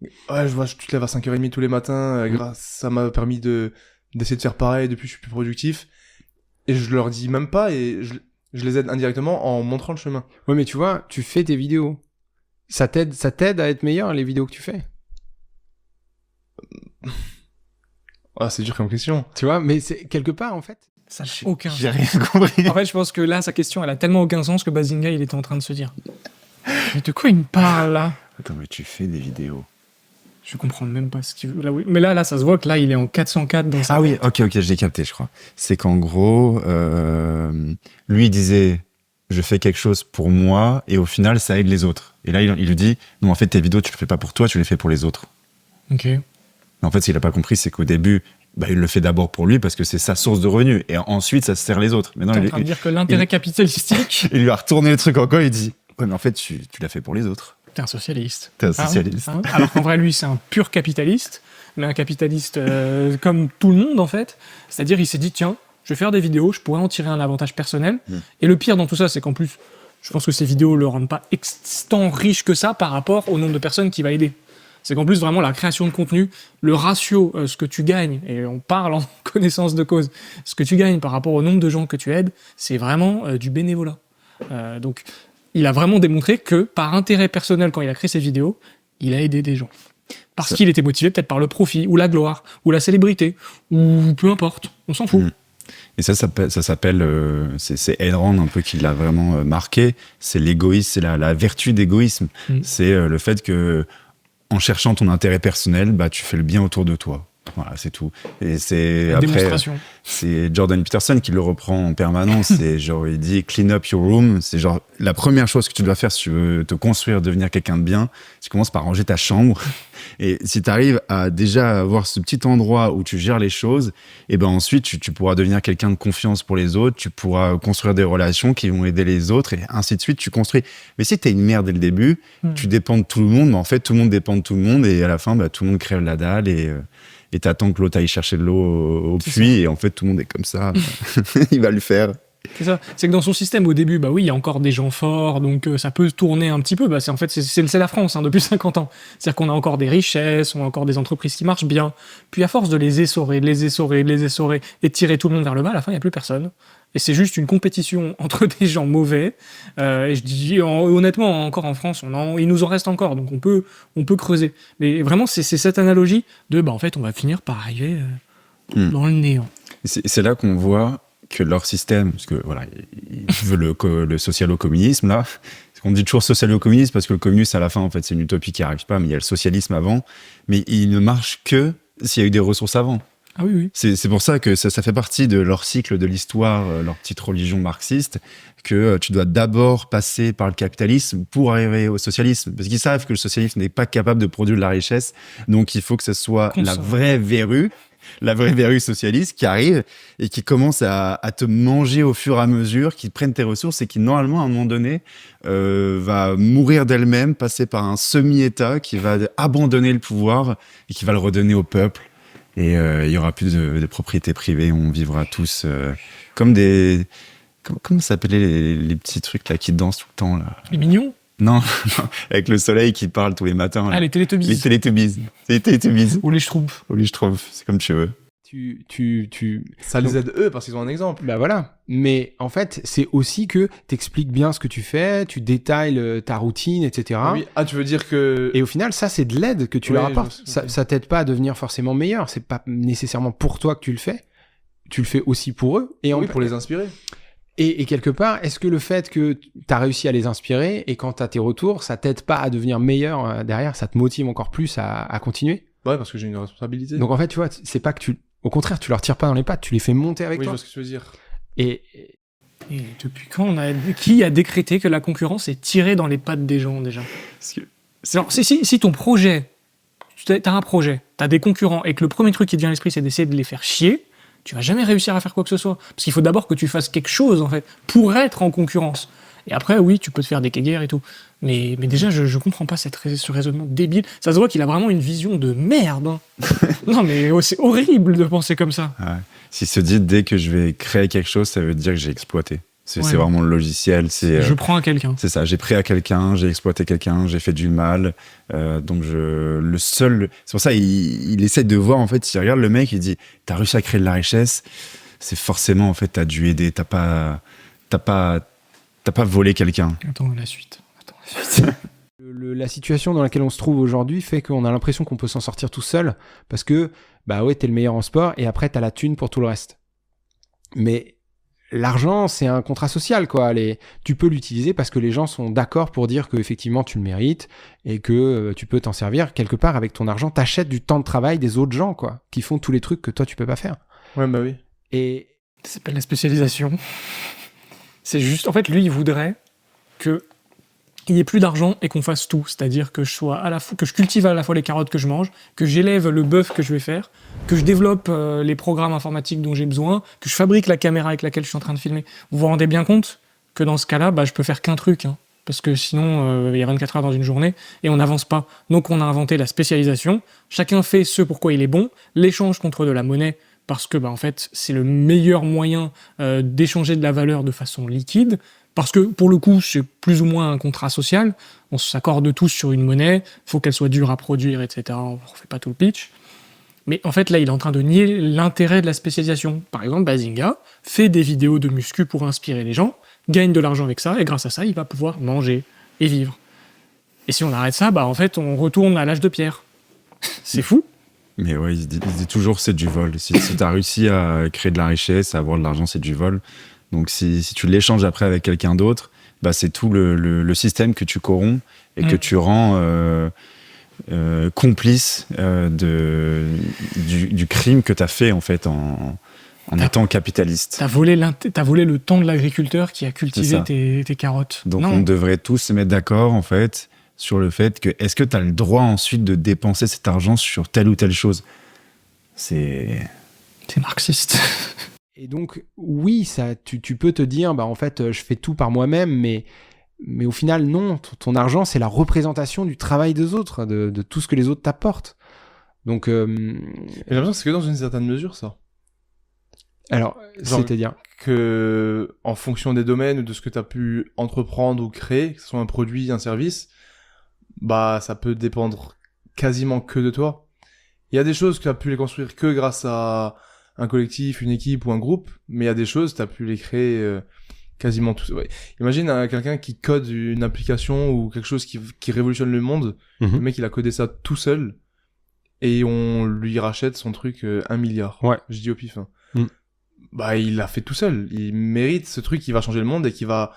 Ouais, je vois, tu te lèves à 5h30 tous les matins, ça m'a permis d'essayer de faire pareil, depuis je suis plus productif. Et je leur dis même pas, et je les aide indirectement en montrant le chemin. Ouais, mais tu vois, tu fais tes vidéos. Ça t'aide à être meilleur, les vidéos que tu fais. Ah, c'est dur comme question. Tu vois, mais c'est quelque part, en fait. Ça n'a aucun J'ai sens. rien compris. En fait, je pense que là, sa question, elle a tellement aucun sens que Bazinga, il était en train de se dire. Mais de quoi il me parle, là? Attends, mais tu fais des vidéos. Je comprends même pas ce qu'il veut. Là, oui. Mais là, ça se voit que là, il est en 404 dans sa Ah oui, ok, je l'ai capté, je crois. C'est qu'en gros, lui, il disait, je fais quelque chose pour moi, et au final, ça aide les autres. Et là, il lui dit, non, en fait, tes vidéos, tu les fais pas pour toi, tu les fais pour les autres. Ok. Mais en fait, ce qu'il a pas compris, c'est qu'au début, bah, il le fait d'abord pour lui, parce que c'est sa source de revenus, et ensuite, ça sert les autres. Mais non, T'es en train de dire que l'intérêt capitalistique... il lui a retourné le truc encore, il dit, ouais, mais en fait, tu l'as fait pour les autres. T'es un socialiste. T'es un socialiste. Hein. Alors qu'en vrai, lui, c'est un pur capitaliste, mais un capitaliste comme tout le monde, en fait. C'est-à-dire, il s'est dit, tiens, je vais faire des vidéos, je pourrais en tirer un avantage personnel. Et le pire dans tout ça, c'est qu'en plus, je pense que ces vidéos le rendent pas tant riche que ça par rapport au nombre de personnes qu'il va aider. C'est qu'en plus, vraiment, la création de contenu, le ratio, ce que tu gagnes, et on parle en connaissance de cause, ce que tu gagnes par rapport au nombre de gens que tu aides, c'est vraiment du bénévolat. Donc, il a vraiment démontré que, par intérêt personnel, quand il a créé ses vidéos, il a aidé des gens. Parce qu'il était motivé peut-être par le profit, ou la gloire, ou la célébrité, ou peu importe, on s'en fout. Et ça s'appelle, c'est Ayn Rand un peu qui l'a vraiment marqué, c'est l'égoïsme, c'est la vertu d'égoïsme. C'est le fait que, en cherchant ton intérêt personnel, bah, tu fais le bien autour de toi. Voilà, c'est tout. Et c'est La après, démonstration. c'est Jordan Peterson qui le reprend en permanence. C'est genre, il dit clean up your room. C'est genre la première chose que tu dois faire si tu veux te construire, devenir quelqu'un de bien. Tu commences par ranger ta chambre. Et si tu arrives à déjà avoir ce petit endroit où tu gères les choses, et ben ensuite tu pourras devenir quelqu'un de confiance pour les autres. Tu pourras construire des relations qui vont aider les autres et ainsi de suite. Tu construis. Mais si t'es une merde dès le début, tu dépends de tout le monde. Mais en fait, tout le monde dépend de tout le monde et à la fin, bah, tout le monde crève la dalle et t'attends que l'autre aille chercher de l'eau au puits, et en fait, tout le monde est comme ça. Il va le faire. C'est ça. C'est que dans son système, au début, bah oui, il y a encore des gens forts, donc ça peut tourner un petit peu. Bah, c'est la France, hein, depuis 50 ans. C'est-à-dire qu'on a encore des richesses, on a encore des entreprises qui marchent bien. Puis à force de les essorer, et de tirer tout le monde vers le bas, à la fin, il n'y a plus personne. Et c'est juste une compétition entre des gens mauvais. Et je dis honnêtement, encore en France, il nous en reste encore, donc on peut creuser. Mais vraiment, c'est cette analogie de, bah en fait, on va finir par arriver dans le néant. C'est là qu'on voit que leur système, parce que voilà, ils veulent le socialo-communisme là, On dit toujours socialo-communiste parce que le communisme, à la fin, en fait, c'est une utopie qui arrive pas, mais il y a le socialisme avant. Mais il ne marche que s'il y a eu des ressources avant. Ah oui, oui. C'est pour ça que ça fait partie de leur cycle de l'histoire, leur petite religion marxiste, que tu dois d'abord passer par le capitalisme pour arriver au socialisme. Parce qu'ils savent que le socialisme n'est pas capable de produire de la richesse. Donc, il faut que ce soit la vraie verrue socialiste qui arrive et qui commence à te manger au fur et à mesure, qui prenne tes ressources et qui, normalement, à un moment donné, va mourir d'elle-même, passer par un semi-État qui va abandonner le pouvoir et qui va le redonner au peuple. Et il y aura plus de propriété privée, on vivra tous comme des... Comment ça s'appelait les petits trucs là qui dansent tout le temps là? Les mignons? Non, avec le soleil qui parle tous les matins. Là. Ah, les Télétubbies. Les Télétubbies. C'est les Télétubbies. Ou les Schtroumpfs. Ou les Schtroumpfs, c'est comme tu veux. Ça les aide eux parce qu'ils ont un exemple. Bah voilà. Mais en fait, c'est aussi que t'expliques bien ce que tu fais, tu détailles ta routine, etc. Oui. Ah, tu veux dire que... Et au final, ça, c'est de l'aide que tu leur apportes. Ça t'aide pas à devenir forcément meilleur. C'est pas nécessairement pour toi que tu le fais. Tu le fais aussi pour eux. Et pour les inspirer. Et quelque part, est-ce que le fait que t'as réussi à les inspirer et quand t'as tes retours, ça t'aide pas à devenir meilleur derrière, ça te motive encore plus à continuer? Ouais, parce que j'ai une responsabilité. Donc en fait, tu vois, c'est pas que au contraire, tu leur tires pas dans les pattes, tu les fais monter avec toi. Oui, je vois ce que tu veux dire. Et depuis quand qui a décrété que la concurrence est tirée dans les pattes des gens, déjà? Si ton projet, t'as un projet, t'as des concurrents, et que le premier truc qui te vient à l'esprit, c'est d'essayer de les faire chier, tu vas jamais réussir à faire quoi que ce soit. Parce qu'il faut d'abord que tu fasses quelque chose, en fait, pour être en concurrence. Et après, oui, tu peux te faire des guerres et tout. Mais déjà, je comprends pas ce raisonnement débile. Ça se voit qu'il a vraiment une vision de merde. Hein. Non, mais c'est horrible de penser comme ça. Ouais. S'il se dit, dès que je vais créer quelque chose, ça veut dire que j'ai exploité. C'est vraiment le logiciel. Je prends à quelqu'un. C'est ça, j'ai pris à quelqu'un, j'ai exploité quelqu'un, j'ai fait du mal. Donc, c'est pour ça, il essaie de voir, en fait, s'il regarde le mec, il dit, t'as réussi à créer de la richesse, c'est forcément, en fait, t'as dû aider, t'as pas volé quelqu'un. Attends la suite. La situation dans laquelle on se trouve aujourd'hui fait qu'on a l'impression qu'on peut s'en sortir tout seul parce que, bah ouais, t'es le meilleur en sport et après t'as la thune pour tout le reste. Mais l'argent, c'est un contrat social, quoi. Tu peux l'utiliser parce que les gens sont d'accord pour dire qu'effectivement tu le mérites et que tu peux t'en servir. Quelque part, avec ton argent, t'achètes du temps de travail des autres gens, quoi, qui font tous les trucs que toi tu peux pas faire. Ouais, bah oui. Et ça s'appelle la spécialisation. C'est juste, en fait, lui, il voudrait que il n'y ait plus d'argent et qu'on fasse tout. C'est-à-dire que que je cultive à la fois les carottes que je mange, que j'élève le bœuf que je vais faire, que je développe les programmes informatiques dont j'ai besoin, que je fabrique la caméra avec laquelle je suis en train de filmer. Vous vous rendez bien compte que dans ce cas-là, je peux faire qu'un truc, hein, parce que sinon, il y a 24 heures dans une journée et on n'avance pas. Donc on a inventé la spécialisation. Chacun fait ce pourquoi il est bon, l'échange contre de la monnaie, parce que en fait, c'est le meilleur moyen d'échanger de la valeur de façon liquide. Parce que, pour le coup, c'est plus ou moins un contrat social. On s'accorde tous sur une monnaie, il faut qu'elle soit dure à produire, etc. On ne refait pas tout le pitch. Mais en fait, là, il est en train de nier l'intérêt de la spécialisation. Par exemple, Bazinga fait des vidéos de muscu pour inspirer les gens, gagne de l'argent avec ça, et grâce à ça, il va pouvoir manger et vivre. Et si on arrête ça, en fait, on retourne à l'âge de pierre. C'est fou. Mais ouais, il se dit toujours c'est du vol. Si tu as réussi à créer de la richesse, à avoir de l'argent, c'est du vol. Donc si tu l'échanges après avec quelqu'un d'autre, c'est tout le système que tu corromps et que tu rends complice du crime que tu as fait en fait en étant capitaliste. T'as volé le temps de l'agriculteur qui a cultivé tes carottes. Donc on devrait tous se mettre d'accord en fait sur le fait que est-ce que tu as le droit ensuite de dépenser cet argent sur telle ou telle chose. C'est marxiste. Et donc, oui, tu peux te dire, en fait, je fais tout par moi-même, mais au final, non. Ton argent, c'est la représentation du travail des autres, de tout ce que les autres t'apportent. Donc, j'ai l'impression que c'est que dans une certaine mesure, ça. Alors, c'est-à-dire que, en fonction des domaines ou de ce que tu as pu entreprendre ou créer, que ce soit un produit, un service, ça peut dépendre quasiment que de toi. Il y a des choses que tu as pu les construire que grâce à un collectif, une équipe ou un groupe, mais il y a des choses, tu as pu les créer quasiment tout. Ouais. Imagine quelqu'un qui code une application ou quelque chose qui révolutionne le monde, le mec il a codé ça tout seul, et on lui rachète son truc 1 milliard. Ouais. Je dis au pif. Il l'a fait tout seul. Il mérite ce truc qui va changer le monde et qui va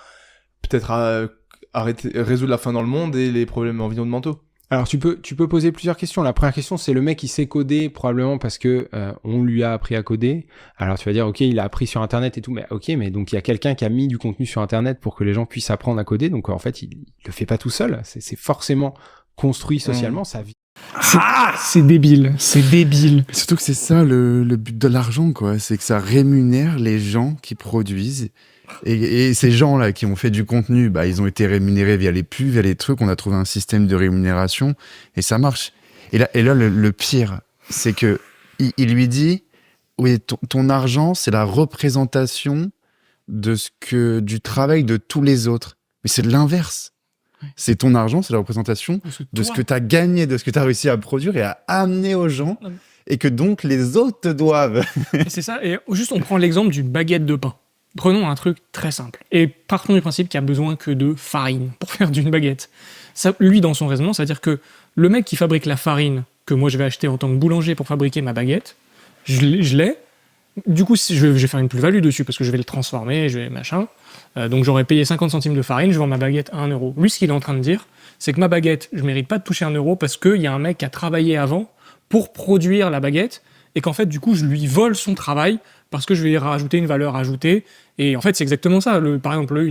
peut-être résoudre la faim dans le monde et les problèmes environnementaux. Alors tu peux poser plusieurs questions. La première question, c'est le mec qui sait coder probablement parce que on lui a appris à coder. Alors tu vas dire ok, il a appris sur internet et tout, mais ok, mais donc il y a quelqu'un qui a mis du contenu sur internet pour que les gens puissent apprendre à coder. Donc en fait, il le fait pas tout seul. C'est forcément construit socialement. Ça vit. C'est débile, c'est débile. Surtout que c'est ça le but de l'argent, quoi. C'est que ça rémunère les gens qui produisent. Et ces gens-là qui ont fait du contenu, bah, ils ont été rémunérés via les pubs, via les trucs. On a trouvé un système de rémunération et ça marche. Et là le pire, c'est que il lui dit, oui, ton argent, c'est la représentation du travail de tous les autres. Mais c'est l'inverse. C'est ton argent, c'est la représentation de ce que tu as gagné, de ce que tu as réussi à produire et à amener aux gens, et que donc les autres te doivent. Et c'est ça, et juste on prend l'exemple d'une baguette de pain. Prenons un truc très simple, et partons du principe qu'il n'y a besoin que de farine pour faire d'une baguette. Ça, lui, dans son raisonnement, c'est-à-dire que le mec qui fabrique la farine que moi je vais acheter en tant que boulanger pour fabriquer ma baguette, je l'ai. Du coup, je vais faire une plus-value dessus parce que je vais le transformer, je vais machin. Donc j'aurais payé 50 centimes de farine, je vends ma baguette à 1 euro. Lui, ce qu'il est en train de dire, c'est que ma baguette, je mérite pas de toucher 1 euro parce qu'il y a un mec qui a travaillé avant pour produire la baguette et qu'en fait, du coup, je lui vole son travail parce que je vais y rajouter une valeur ajoutée. Et en fait, c'est exactement ça. Par exemple,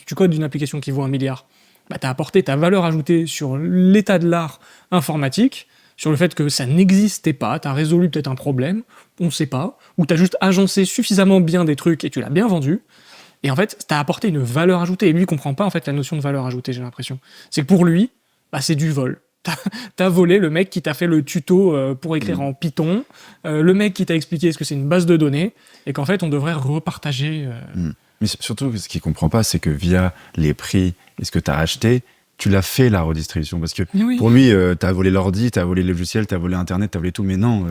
tu codes une application qui vaut 1 milliard. Bah, t'as apporté ta valeur ajoutée sur l'état de l'art informatique, sur le fait que ça n'existait pas, t'as résolu peut-être un problème, on sait pas, ou t'as juste agencé suffisamment bien des trucs et tu l'as bien vendu, et en fait, t'as apporté une valeur ajoutée, et lui, il comprend pas en fait la notion de valeur ajoutée, j'ai l'impression. C'est que pour lui, bah, c'est du vol. T'as volé le mec qui t'a fait le tuto pour écrire en Python, le mec qui t'a expliqué ce que c'est une base de données, et qu'en fait, on devrait repartager... Mais surtout, ce qu'il comprend pas, c'est que via les prix et ce que tu as acheté, tu l'as fait la redistribution. Parce que oui. Pour lui, t'as volé l'ordi, t'as volé le logiciel, t'as volé Internet, t'as volé tout. Mais non,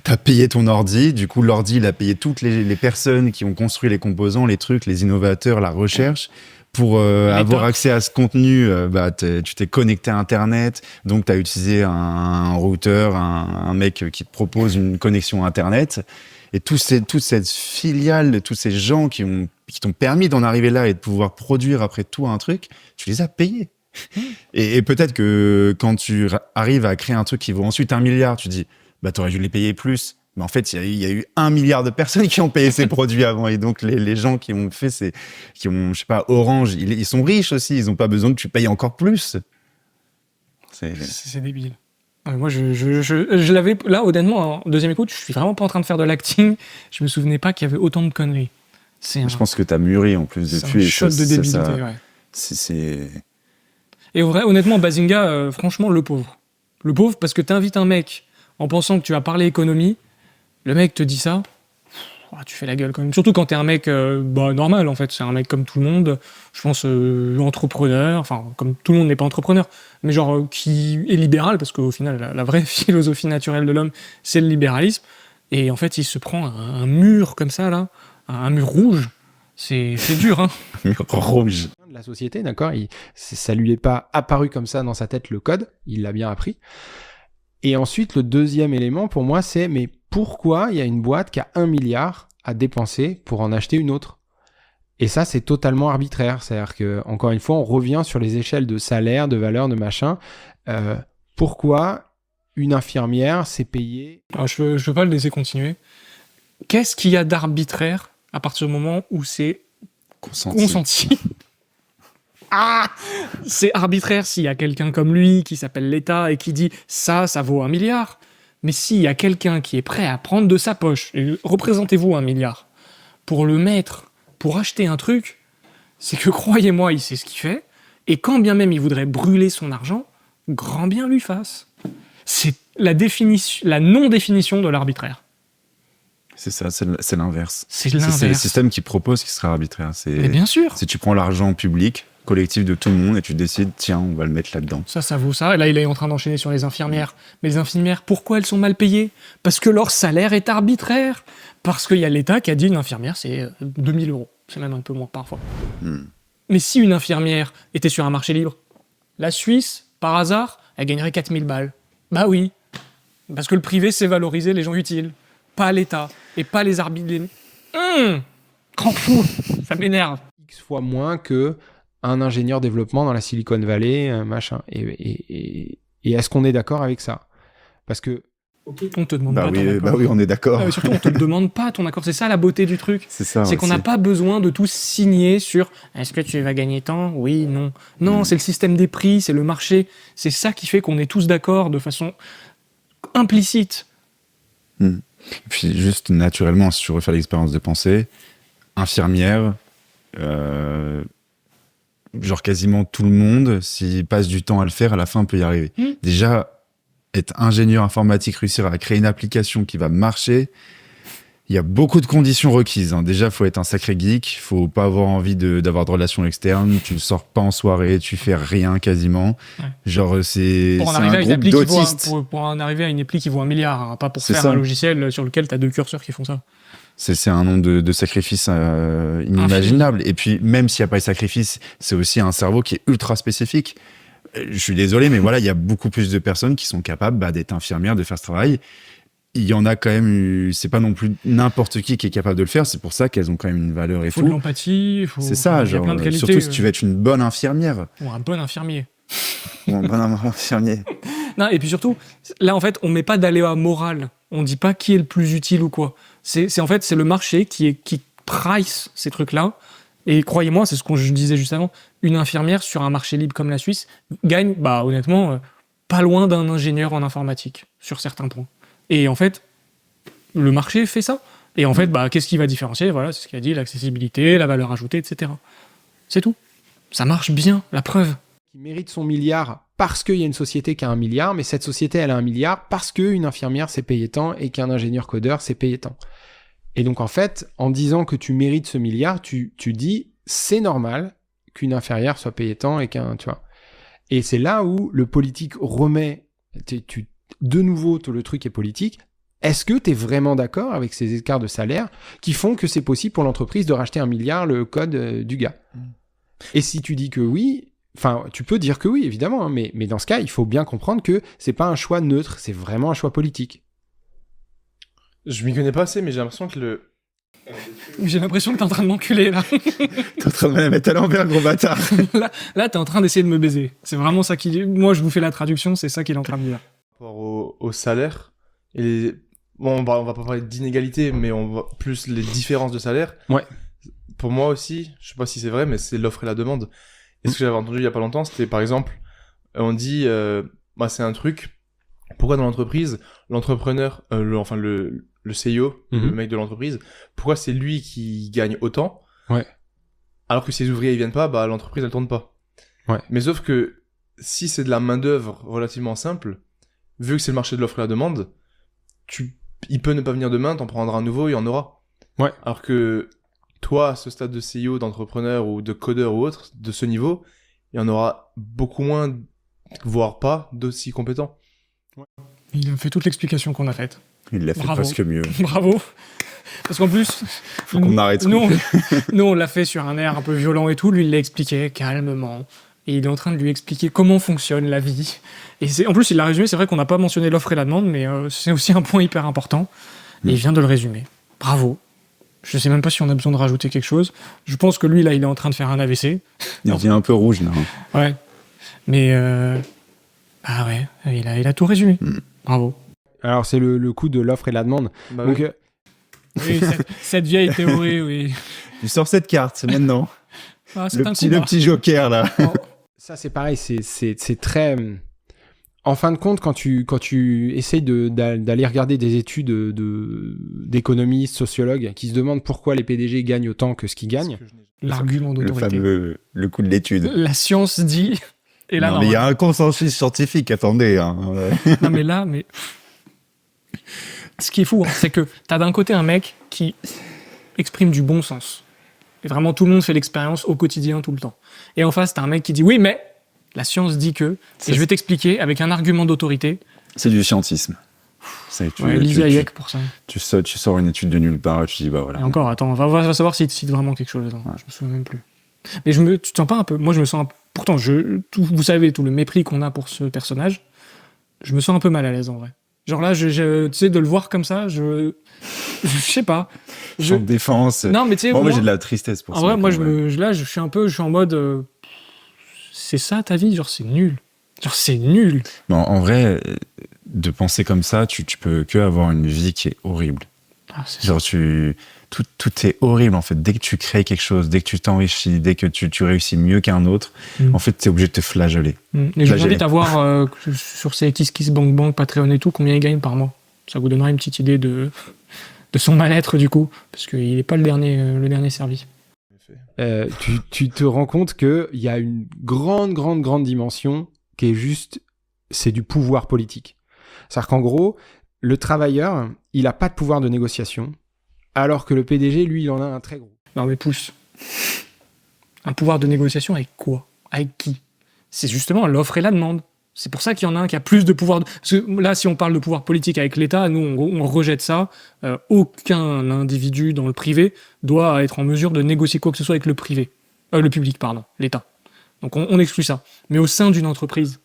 T'as payé ton ordi. Du coup, l'ordi, il a payé toutes les personnes qui ont construit les composants, les trucs, les innovateurs, la recherche. Pour avoir accès à ce contenu, tu t'es connecté à Internet, donc tu as utilisé un routeur, un mec qui te propose une connexion à Internet. Et toute cette filiale, tous ces gens qui t'ont permis d'en arriver là et de pouvoir produire après tout un truc, tu les as payés. Et peut-être que quand tu arrives à créer un truc qui vaut ensuite 1 milliard, tu dis, bah t'aurais dû les payer plus. Mais en fait, il y a eu 1 milliard de personnes qui ont payé ces produits avant. Et donc, les gens qui ont fait je sais pas, Orange, ils sont riches aussi. Ils ont pas besoin que tu payes encore plus. C'est débile. Moi, je l'avais... Là, honnêtement, en deuxième écoute, je suis vraiment pas en train de faire de l'acting. Je me souvenais pas qu'il y avait autant de conneries. Je pense que t'as mûri en plus depuis. C'est un shot de débilité, ouais. C'est... Et au vrai, honnêtement, Bazinga, franchement, le pauvre. Le pauvre, parce que t'invites un mec en pensant que tu vas parler économie, le mec te dit ça, tu fais la gueule quand même. Surtout quand t'es un mec normal, en fait. C'est un mec comme tout le monde, je pense entrepreneur, enfin, comme tout le monde n'est pas entrepreneur, mais genre qui est libéral, parce qu'au final, la vraie philosophie naturelle de l'homme, c'est le libéralisme. Et en fait, il se prend un mur comme ça, là, un mur rouge. C'est dur, hein. Un mur rouge. De la société, d'accord, ça lui est pas apparu comme ça dans sa tête, le code, il l'a bien appris. Et ensuite, le deuxième élément, pour moi, c'est mais pourquoi il y a une boîte qui a 1 milliard à dépenser pour en acheter une autre? Et ça, c'est totalement arbitraire. C'est-à-dire que, encore une fois, on revient sur les échelles de salaire, de valeur, de machin. Pourquoi une infirmière s'est payée... Alors, je veux pas le laisser continuer. Qu'est-ce qu'il y a d'arbitraire à partir du moment où c'est consenti? C'est arbitraire s'il y a quelqu'un comme lui qui s'appelle l'État et qui dit ça vaut 1 milliard. Mais s'il y a quelqu'un qui est prêt à prendre de sa poche, et représentez-vous 1 milliard, pour le mettre, pour acheter un truc, c'est que croyez-moi, il sait ce qu'il fait, et quand bien même il voudrait brûler son argent, grand bien lui fasse. C'est la non-définition de l'arbitraire. C'est ça, c'est l'inverse. C'est l'inverse. C'est le système qui propose qui sera arbitraire. Mais bien sûr. Si tu prends l'argent public, collectif de tout le monde, et tu décides, tiens, on va le mettre là-dedans. Ça vaut ça. Et là, il est en train d'enchaîner sur les infirmières. Mais les infirmières, pourquoi elles sont mal payées? Parce que leur salaire est arbitraire. Parce qu'il y a l'État qui a dit une infirmière, c'est 2 000 €. C'est même un peu moins parfois. Mais si une infirmière était sur un marché libre, la Suisse, par hasard, elle gagnerait 4 000 balles. Bah oui. Parce que le privé, c'est valoriser les gens utiles. Pas l'État. Et pas les arbitres. Grand fou. Ça m'énerve. X fois moins que un ingénieur développement dans la Silicon Valley, machin. Et est-ce qu'on est d'accord avec ça? Parce que On te demande pas ton accord. Bah oui, on est d'accord. Ah, mais surtout, on te demande pas ton accord. C'est ça la beauté du truc. C'est ça. C'est qu'on n'a aussi. pas besoin de tous signer sur est-ce que tu vas gagner tant? Oui, non. Non, c'est le système des prix, c'est le marché. C'est ça qui fait qu'on est tous d'accord de façon implicite. Et puis juste naturellement, si tu refais l'expérience de pensée, infirmière, genre quasiment tout le monde, s'il passe du temps à le faire, à la fin peut y arriver. Déjà, être ingénieur informatique, réussir à créer une application qui va marcher, il y a beaucoup de conditions requises. Hein. Déjà, il faut être un sacré geek, il faut pas avoir envie d'avoir de relations externes, tu ne sors pas en soirée, tu fais rien quasiment. Ouais. Genre, c'est Pour en un arriver à une groupe appli qui vaut, d'autistes. pour en arriver à une appli qui vaut 1 milliard, hein, pas pour C'est faire ça. un logiciel sur lequel tu as 2 curseurs qui font ça. C'est un nombre de sacrifices inimaginables. Et puis, même s'il n'y a pas de sacrifices, c'est aussi un cerveau qui est ultra spécifique. Je suis désolé, mais voilà, il y a beaucoup plus de personnes qui sont capables d'être infirmières, de faire ce travail. Il y en a quand même, c'est pas non plus n'importe qui est capable de le faire. C'est pour ça qu'elles ont quand même une valeur et Il faut de tout. l'empathie, C'est ça, il y a genre, plein de qualités. surtout si tu veux être une bonne infirmière. Ou un bon infirmier. Ou un bon infirmier. Non, et puis surtout, là, en fait, on met pas d'aléa moral. On dit pas qui est le plus utile ou quoi. C'est en fait, c'est le marché qui price ces trucs-là. Et croyez-moi, c'est ce que je disais juste avant, une infirmière sur un marché libre comme la Suisse gagne, bah honnêtement, pas loin d'un ingénieur en informatique, sur certains points. Et en fait, le marché fait ça. Et en fait, bah, qu'est-ce qui va différencier? Voilà, c'est ce qu'il a dit, l'accessibilité, la valeur ajoutée, etc. C'est tout. Ça marche bien, la preuve. qui mérite son milliard parce qu'il y a une société qui a 1 milliard, mais cette société, elle a 1 milliard parce qu'une infirmière s'est payé tant et qu'un ingénieur codeur s'est payé tant. Et donc, en fait, en disant que tu mérites ce milliard, tu dis, c'est normal qu'une infirmière soit payée tant et qu'un, tu vois. Et c'est là où le politique remet, de nouveau, tout le truc est politique. Est-ce que tu es vraiment d'accord avec ces écarts de salaire qui font que c'est possible pour l'entreprise de racheter 1 milliard le code du gars? Et si tu dis que oui, enfin, tu peux dire que oui, évidemment, hein, mais dans ce cas, il faut bien comprendre que c'est pas un choix neutre, c'est vraiment un choix politique. Je m'y connais pas assez, mais j'ai l'impression que J'ai l'impression que t'es en train de m'enculer, là. T'es en train de me la mettre à l'envers, gros bâtard. Là, t'es en train d'essayer de me baiser. C'est vraiment ça qu'il... Moi, je vous fais la traduction, c'est ça qu'il est en train de dire. par rapport au salaire, et bon, on va pas parler d'inégalité, mais on va plus les différences de salaire. Ouais. Pour moi aussi, je sais pas si c'est vrai, mais c'est l'offre et la demande. Et ce que j'avais entendu il y a pas longtemps, c'était par exemple, on dit, c'est un truc, pourquoi dans l'entreprise, l'entrepreneur, le CEO, le mec de l'entreprise, pourquoi c'est lui qui gagne autant, Ouais. alors que si les ouvriers ils viennent pas, bah l'entreprise elle tourne pas. Ouais. Mais sauf que si c'est de la main d'œuvre relativement simple, vu que c'est le marché de l'offre et la demande, il peut ne pas venir demain, t'en prendras un nouveau, il y en aura. Ouais. Alors que toi, à ce stade de CEO, d'entrepreneur ou de codeur ou autre, de ce niveau, il y en aura beaucoup moins, voire pas, d'aussi compétents. Il a fait toute l'explication qu'on a faite. Il l'a fait Bravo. presque mieux. Bravo. Parce qu'en plus... Faut qu'on arrête. Nous, on l'a fait sur un air un peu violent et tout. Lui, il l'a expliqué calmement. Et il est en train de lui expliquer comment fonctionne la vie. Et en plus, il l'a résumé. C'est vrai qu'on n'a pas mentionné l'offre et la demande, mais c'est aussi un point hyper important. Et il vient de le résumer. Bravo. Je sais même pas si on a besoin de rajouter quelque chose. Je pense que lui, là, il est en train de faire un AVC. Il devient un peu rouge, là. Ouais. Mais... Ah ouais, il a tout résumé. Bravo. Alors, c'est le coup de l'offre et la demande. Bah Donc, oui. Oui, cette vieille théorie, oui. Tu sors cette carte, c'est maintenant. Ah, c'est Le un petit combat. joker, là. ça, c'est pareil, c'est très... En fin de compte, quand tu essayes d'aller regarder des études d'économistes, sociologues, qui se demandent pourquoi les PDG gagnent autant que ce qu'ils gagnent, L'argument Le d'autorité. fameux le coup de l'étude. La science dit... Et là, Non, mais il y a un consensus scientifique, attendez. Hein. Non, mais là, ce qui est fou, hein, c'est que t'as d'un côté un mec qui exprime du bon sens. Et vraiment, tout le monde fait l'expérience au quotidien, tout le temps. Et en face, t'as un mec qui dit, oui, mais la science dit que... Et je vais t'expliquer avec un argument d'autorité. C'est du scientisme. Lisez Hayek pour ça. Tu sors une étude de nulle part et tu dis, bah voilà. Et encore, attends, on va savoir s'il cite vraiment quelque chose. Attends, je me souviens même plus. Mais tu te sens pas un peu... Moi, je me sens... Pourtant, vous savez, tout le mépris qu'on a pour ce personnage, je me sens un peu mal à l'aise, en vrai. Genre là, tu sais, de le voir comme ça, je sais pas. Sans défense. Non, mais tu sais... Moi, j'ai de la tristesse pour En ça. vrai, moi, je suis en mode... c'est ça ta vie, genre c'est nul. Genre c'est nul. Bon, en vrai, de penser comme ça, tu peux que avoir une vie qui est horrible. Ah, c'est Genre, tout est horrible, en fait. Dès que tu crées quelque chose, dès que tu t'enrichis, dès que tu réussis mieux qu'un autre, en fait, t'es obligé de te flageller. Et je vous invite à voir sur ces KissKissBankBank, Patreon et tout, combien il gagne par mois. Ça vous donnera une petite idée de son mal-être, du coup, parce qu'il n'est pas le dernier servi. Tu te rends compte qu'il y a une grande dimension qui est juste, c'est du pouvoir politique. C'est-à-dire qu'en gros, le travailleur, il n'a pas de pouvoir de négociation, alors que le PDG, lui, il en a un très gros. Non mais pousse. Un pouvoir de négociation avec quoi? Avec qui? C'est justement l'offre et la demande. C'est pour ça qu'il y en a un qui a plus de pouvoir. Parce que là, si on parle de pouvoir politique avec l'État, nous, on rejette ça. Aucun individu dans le privé doit être en mesure de négocier quoi que ce soit avec le privé. Le public, pardon, l'État. Donc on exclut ça. Mais au sein d'une entreprise,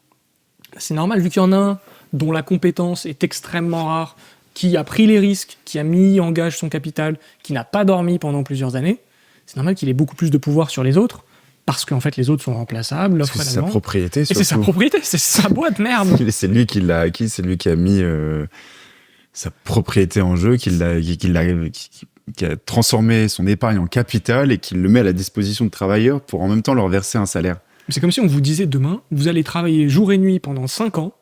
c'est normal, vu qu'il y en a un dont la compétence est extrêmement rare, qui a pris les risques, qui a mis en gage son capital, qui n'a pas dormi pendant plusieurs années, c'est normal qu'il ait beaucoup plus de pouvoir sur les autres, parce qu'en fait les autres sont remplaçables. C'est sa propriété, surtout. Et c'est sa propriété, c'est sa boîte, merde. C'est lui qui l'a acquis, c'est lui qui a mis sa propriété en jeu, qui a transformé son épargne en capital et qui le met à la disposition de travailleurs pour en même temps leur verser un salaire. C'est comme si on vous disait demain, vous allez travailler jour et nuit pendant 5 ans,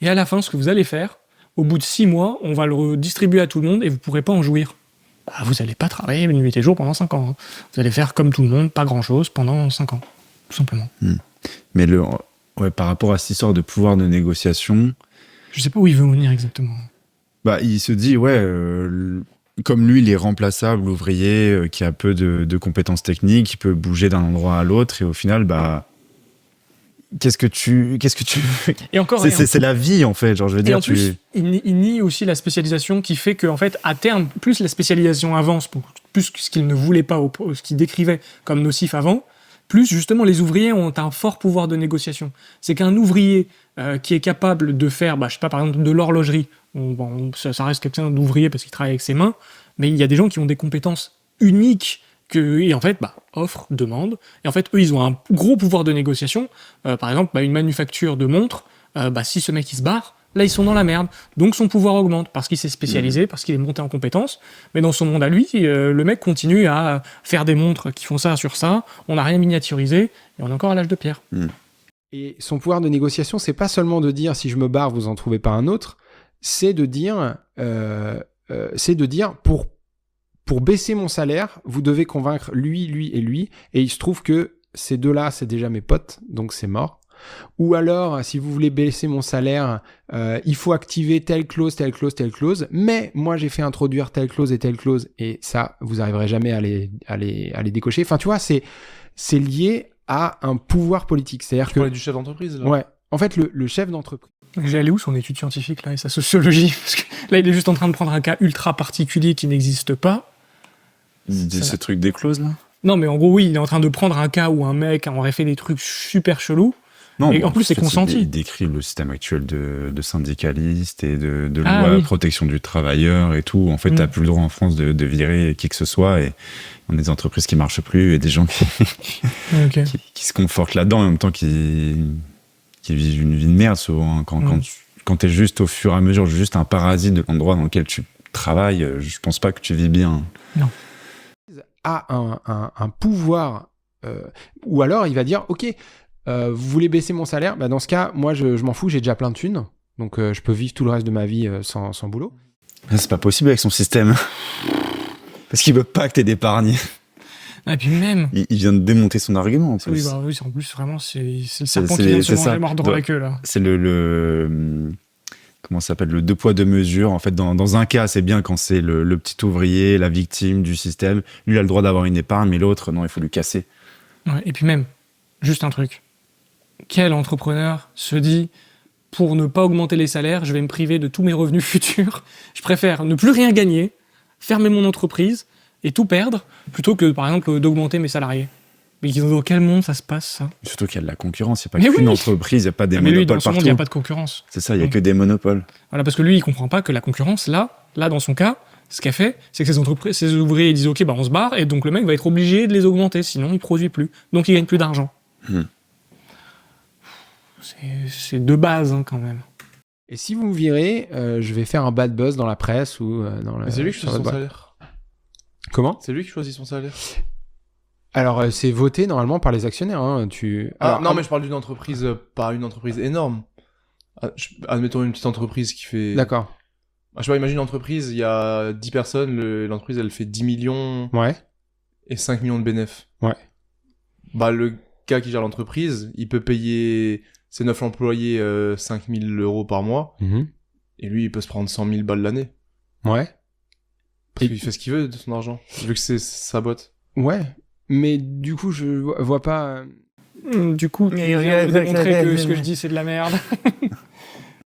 et à la fin, ce que vous allez faire, au bout de 6 mois, on va le redistribuer à tout le monde et vous ne pourrez pas en jouir. Bah, vous n'allez pas travailler nuit et jour pendant 5 ans. Hein. Vous allez faire comme tout le monde, pas grand-chose, pendant 5 ans. Tout simplement. Mais par rapport à cette histoire de pouvoir de négociation... Je sais pas où il veut en venir exactement. Bah, il se dit, comme lui, il est remplaçable, l'ouvrier, qui a peu de compétences techniques, il peut bouger d'un endroit à l'autre, et au final, qu'est-ce que tu et encore c'est la vie en fait, genre je veux dire, plus, il nie aussi la spécialisation qui fait que en fait à terme, plus la spécialisation avance, plus ce qu'il ne voulait pas, ce qu'il décrivait comme nocif avant, plus justement les ouvriers ont un fort pouvoir de négociation. C'est qu'un ouvrier qui est capable de faire, je sais pas, par exemple de l'horlogerie, ça reste quelqu'un d'ouvrier parce qu'il travaille avec ses mains, mais il y a des gens qui ont des compétences uniques et en fait, offre, demande. Et en fait, eux, ils ont un gros pouvoir de négociation. Par exemple, une manufacture de montres, si ce mec, il se barre, là, ils sont dans la merde. Donc, son pouvoir augmente parce qu'il s'est spécialisé, parce qu'il est monté en compétences. Mais dans son monde à lui, le mec continue à faire des montres qui font ça sur ça. On n'a rien miniaturisé et on est encore à l'âge de pierre. Et son pouvoir de négociation, c'est pas seulement de dire si je me barre, vous en trouvez pas un autre. C'est de dire, pour baisser mon salaire, vous devez convaincre lui et lui. Et il se trouve que ces deux-là, c'est déjà mes potes, donc c'est mort. Ou alors, si vous voulez baisser mon salaire, il faut activer telle clause, mais moi j'ai fait introduire telle clause, et ça, vous arriverez jamais à les décocher. Enfin, tu vois, c'est lié à un pouvoir politique. C'est-à-dire que... Tu parlais du chef d'entreprise, là. Ouais. En fait, le chef d'entreprise... J'ai allé où son étude scientifique, là, et sa sociologie? Parce que là, il est juste en train de prendre un cas ultra particulier qui n'existe pas. Ce truc des clauses, là? Non, mais en gros, oui, il est en train de prendre un cas où un mec aurait fait des trucs super chelous. Non, et en plus, c'est consenti. Il décrit le système actuel de syndicalistes et de loi protection du travailleur et tout. En fait, t'as plus le droit en France de virer qui que ce soit, et on a des entreprises qui marchent plus et des gens qui se confortent là-dedans, en même temps qui vivent une vie de merde souvent. Quand t'es juste au fur et à mesure, juste un parasite de l'endroit dans lequel tu travailles, je pense pas que tu vis bien. Non. A un pouvoir, ou alors il va dire, ok, vous voulez baisser mon salaire, dans ce cas, moi je m'en fous, j'ai déjà plein de thunes, donc je peux vivre tout le reste de ma vie sans boulot. C'est pas possible avec son système, parce qu'il veut pas que t'aies d'épargne. Et puis même... Il vient de démonter son argument, en plus. Oui, en plus, vraiment, c'est le serpent qui vient de se manger mordre avec eux, là. C'est comment ça s'appelle, le 2 poids 2 mesures. En fait, dans un cas, c'est bien quand c'est le petit ouvrier, la victime du système. Lui, il a le droit d'avoir une épargne, mais l'autre, non, il faut lui casser. Ouais, et puis même, juste un truc. Quel entrepreneur se dit, pour ne pas augmenter les salaires, je vais me priver de tous mes revenus futurs. Je préfère ne plus rien gagner, fermer mon entreprise et tout perdre, plutôt que, par exemple, d'augmenter mes salariés. Mais dans quel monde ça se passe, ça? Surtout qu'il y a de la concurrence, il n'y a pas qu'une entreprise, il n'y a pas des monopoles dans ce partout. monde, il n'y a pas de concurrence. C'est ça, il n'y a que des monopoles. Voilà, parce que lui, il ne comprend pas que la concurrence, là, dans son cas, ce qu'elle fait, c'est que ces ouvriers ils disent ok, on se barre, et donc le mec va être obligé de les augmenter, sinon il ne produit plus. Donc il gagne plus d'argent. C'est de base, hein, quand même. Et si vous me virez, je vais faire un bad buzz dans la presse ou dans la... Mais c'est lui qui sur choisit son votre boîte. salaire. Comment ? C'est lui qui choisit son salaire. Alors, c'est voté normalement par les actionnaires. Hein. Alors, non, mais je parle d'une entreprise, pas une entreprise énorme. Admettons une petite entreprise qui fait... D'accord. Je sais pas, imagine une entreprise, il y a 10 personnes, l'entreprise elle fait 10 millions Ouais. et 5 millions de bénéfices. Ouais. Bah, le gars qui gère l'entreprise, il peut payer ses 9 employés 5 000 € par mois, Mhm. et lui, il peut se prendre 100 000 balles l'année. Ouais. Parce Et- qu'il fait ce qu'il veut de son argent, vu que c'est sa boîte. Ouais. Mais du coup, je vois pas... Du coup, tu viens de démontrer que ce que je dis, c'est de la merde.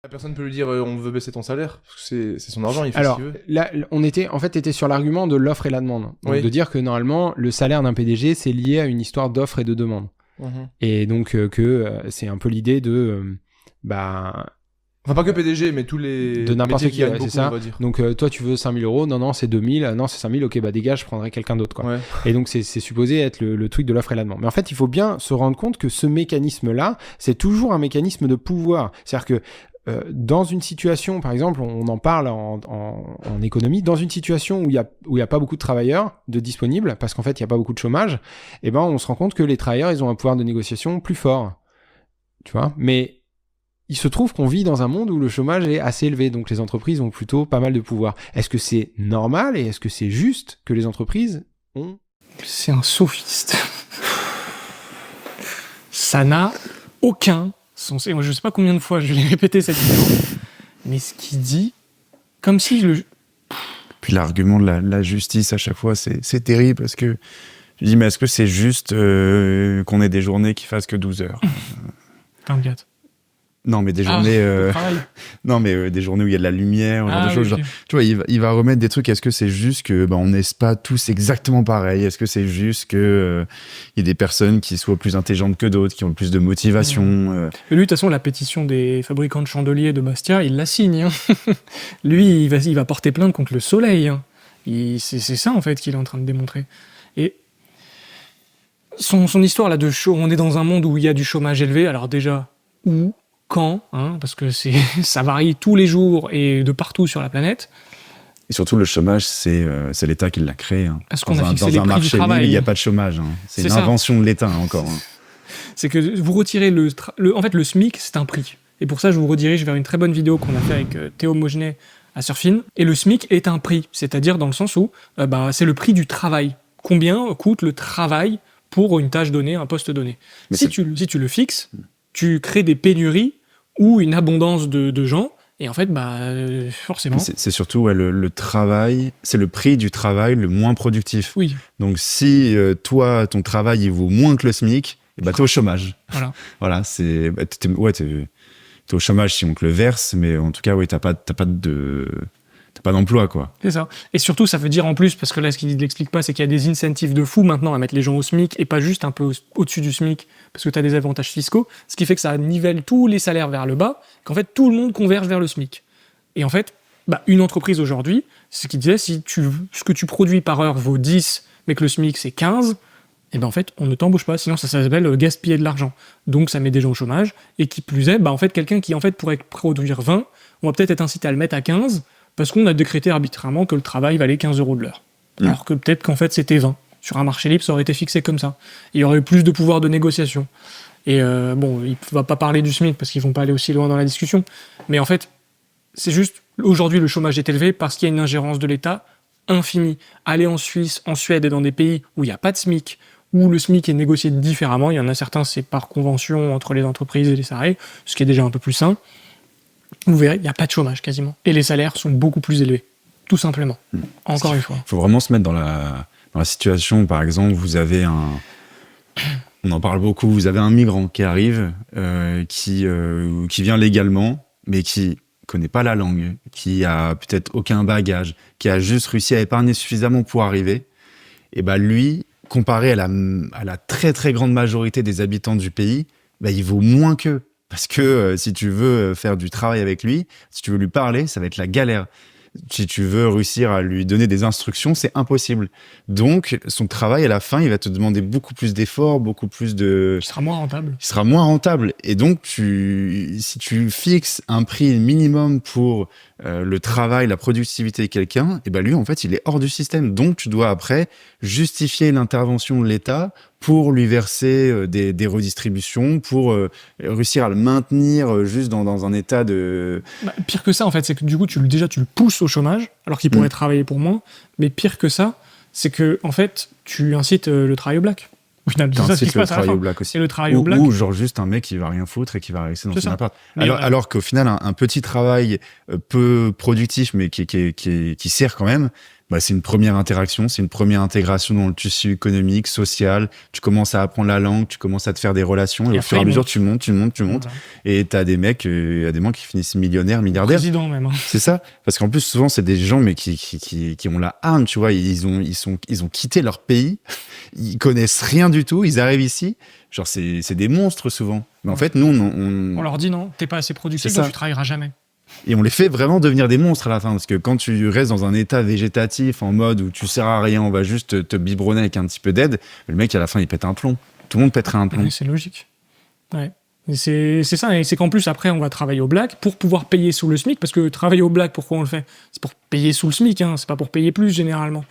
La personne peut lui dire on veut baisser ton salaire, parce que c'est son argent, il fait Alors, ce qu'il veut. là, on était sur l'argument de l'offre et la demande. Donc, Oui. de dire que normalement, le salaire d'un PDG, c'est lié à une histoire d'offre et de demande. Mhm. Et donc, c'est un peu l'idée de... Enfin, pas que PDG, mais tous les De n'importe métiers qui, qui gagnent ouais, c'est beaucoup, ça. on va dire. Donc, toi, tu veux 5 000 €, non, c'est 2 000, non, c'est 5 000, ok, bah dégage, je prendrai quelqu'un d'autre, quoi. Ouais. Et donc, c'est supposé être le truc de l'offre et la demande. Mais en fait, il faut bien se rendre compte que ce mécanisme-là, c'est toujours un mécanisme de pouvoir. C'est-à-dire que dans une situation, par exemple, on en parle en économie, dans une situation où il y a pas beaucoup de travailleurs de disponibles, parce qu'en fait, il y a pas beaucoup de chômage, eh ben, on se rend compte que les travailleurs, ils ont un pouvoir de négociation plus fort. Tu vois ? Mais il se trouve qu'on vit dans un monde où le chômage est assez élevé, donc les entreprises ont plutôt pas mal de pouvoir. Est-ce que c'est normal et est-ce que c'est juste que les entreprises ont... C'est un sophiste. Ça n'a aucun sens. Et moi, je sais pas combien de fois je l'ai répété cette vidéo, mais ce qu'il dit, comme si Puis l'argument de la justice à chaque fois, c'est terrible parce que je dis, mais est-ce que c'est juste qu'on ait des journées qui fassent que 12 heures 24. Non, mais des journées, Travail. non, mais des journées où il y a de la lumière, ce genre de Ah, choses. oui, Genre, tu vois, il va remettre des trucs. Est-ce que c'est juste que on n'est pas tous exactement pareil? Est-ce que c'est juste que il y a des personnes qui soient plus intelligentes que d'autres, qui ont plus de motivation Mais lui, de toute façon, la pétition des fabricants de chandeliers de Bastia, il la signe. Hein. Lui, il va porter plainte contre le soleil. Hein. C'est ça, en fait, qu'il est en train de démontrer. Et son histoire là de on est dans un monde où il y a du chômage élevé. Alors déjà, où, quand, hein, parce que ça varie tous les jours et de partout sur la planète. Et surtout, le chômage, c'est l'État qui l'a créé. Hein. Parce qu'on a fixé les dans un prix du marché travail. libre, il n'y a pas de chômage. Hein. C'est une ça. invention de l'État, encore. Hein. C'est que vous retirez en fait, le SMIC, c'est un prix. Et pour ça, je vous redirige vers une très bonne vidéo qu'on a fait avec Théo Mogenet à Surfin. Et le SMIC est un prix, c'est-à-dire dans le sens où c'est le prix du travail. Combien coûte le travail pour une tâche donnée, un poste donné. Mais Si tu le fixes, tu crées des pénuries ou une abondance de gens, et en fait, forcément... C'est surtout le travail, c'est le prix du travail le moins productif. Oui, Donc si toi, ton travail, il vaut moins que le SMIC, t'es au chômage. voilà. Voilà, c'est... t'es au chômage si on te le verse, mais en tout cas, t'as pas d'emploi, quoi. C'est ça. Et surtout, ça veut dire en plus, parce que là, ce qu'il n'explique pas, c'est qu'il y a des incentives de fou maintenant à mettre les gens au SMIC et pas juste un peu au-dessus du SMIC, parce que tu as des avantages fiscaux, ce qui fait que ça nivelle tous les salaires vers le bas, qu'en fait, tout le monde converge vers le SMIC. Et en fait, une entreprise aujourd'hui, c'est ce qu'il disait, si ce que tu produis par heure vaut 10, mais que le SMIC c'est 15, et en fait, on ne t'embauche pas, sinon ça s'appelle gaspiller de l'argent. Donc ça met des gens au chômage, et qui plus est, en fait, quelqu'un qui en fait pourrait produire 20, on va peut-être être incité à le mettre à 15, parce qu'on a décrété arbitrairement que le travail valait 15 € de l'heure. Alors que peut-être qu'en fait c'était 20. Sur un marché libre, ça aurait été fixé comme ça. Il y aurait eu plus de pouvoir de négociation. Et il ne va pas parler du SMIC parce qu'ils vont pas aller aussi loin dans la discussion. Mais en fait, c'est juste, aujourd'hui le chômage est élevé parce qu'il y a une ingérence de l'État infinie. Aller en Suisse, en Suède et dans des pays où il n'y a pas de SMIC, où le SMIC est négocié différemment, il y en a certains, c'est par convention entre les entreprises et les salariés, ce qui est déjà un peu plus sain. Vous verrez, il n'y a pas de chômage quasiment. Et les salaires sont beaucoup plus élevés. Tout simplement. Encore une fois. Il faut vraiment se mettre dans la situation où, par exemple, vous avez on en parle beaucoup, vous avez un migrant qui arrive, qui vient légalement, mais qui connaît pas la langue, qui a peut-être aucun bagage, qui a juste réussi à épargner suffisamment pour arriver. Et lui, comparé à la très très grande majorité des habitants du pays, il vaut moins qu'eux. Parce que si tu veux faire du travail avec lui, si tu veux lui parler, ça va être la galère. si tu veux réussir à lui donner des instructions, c'est impossible. Donc, son travail, à la fin, il va te demander beaucoup plus d'efforts, beaucoup plus de... Il sera moins rentable. Il sera moins rentable. Et donc, si tu fixes un prix minimum pour le travail, la productivité de quelqu'un, et ben lui, en fait, il est hors du système. Donc, tu dois après justifier l'intervention de l'État pour lui verser des redistributions, pour réussir à le maintenir juste dans un état de... Bah, pire que ça, en fait, c'est que du coup, tu le pousses au chômage, alors qu'il pourrait travailler pour moins. Mais pire que ça, c'est que, en fait, tu incites le travail au black. Au final, c'est ça ce qui se passe à la fin. au black aussi. C'est le travail au black. Ou genre juste un mec qui va rien foutre et qui va rester dans C'est son ça. appart. Mais Alors qu'au final, un petit travail peu productif, mais qui sert quand même, bah, c'est une première interaction, c'est une première intégration dans le tissu économique, social. Tu commences à apprendre la langue, tu commences à te faire des relations, et au fur et à mesure, tu montes. Voilà. Et t'as des mecs, qui finissent millionnaires, milliardaires. Président même. Hein. C'est ça. Parce qu'en plus, souvent, c'est des gens, mais qui ont la hargne, tu vois. Ils ont quitté leur pays. Ils connaissent rien du tout. Ils arrivent ici. Genre, c'est des monstres, souvent. Mais en fait, nous, On leur dit non, t'es pas assez productif, C'est ça. donc tu travailleras jamais. et on les fait vraiment devenir des monstres à la fin. Parce que quand tu restes dans un état végétatif, en mode où tu sers à rien, on va juste te biberonner avec un petit peu d'aide, le mec, à la fin, il pète un plomb. Tout le monde pèterait un plomb. Ouais, c'est logique. Ouais. Et c'est ça, et c'est qu'en plus, après, on va travailler au black pour pouvoir payer sous le SMIC, parce que travailler au black, pourquoi on le fait ? C'est pour payer sous le SMIC, hein, c'est pas pour payer plus, généralement.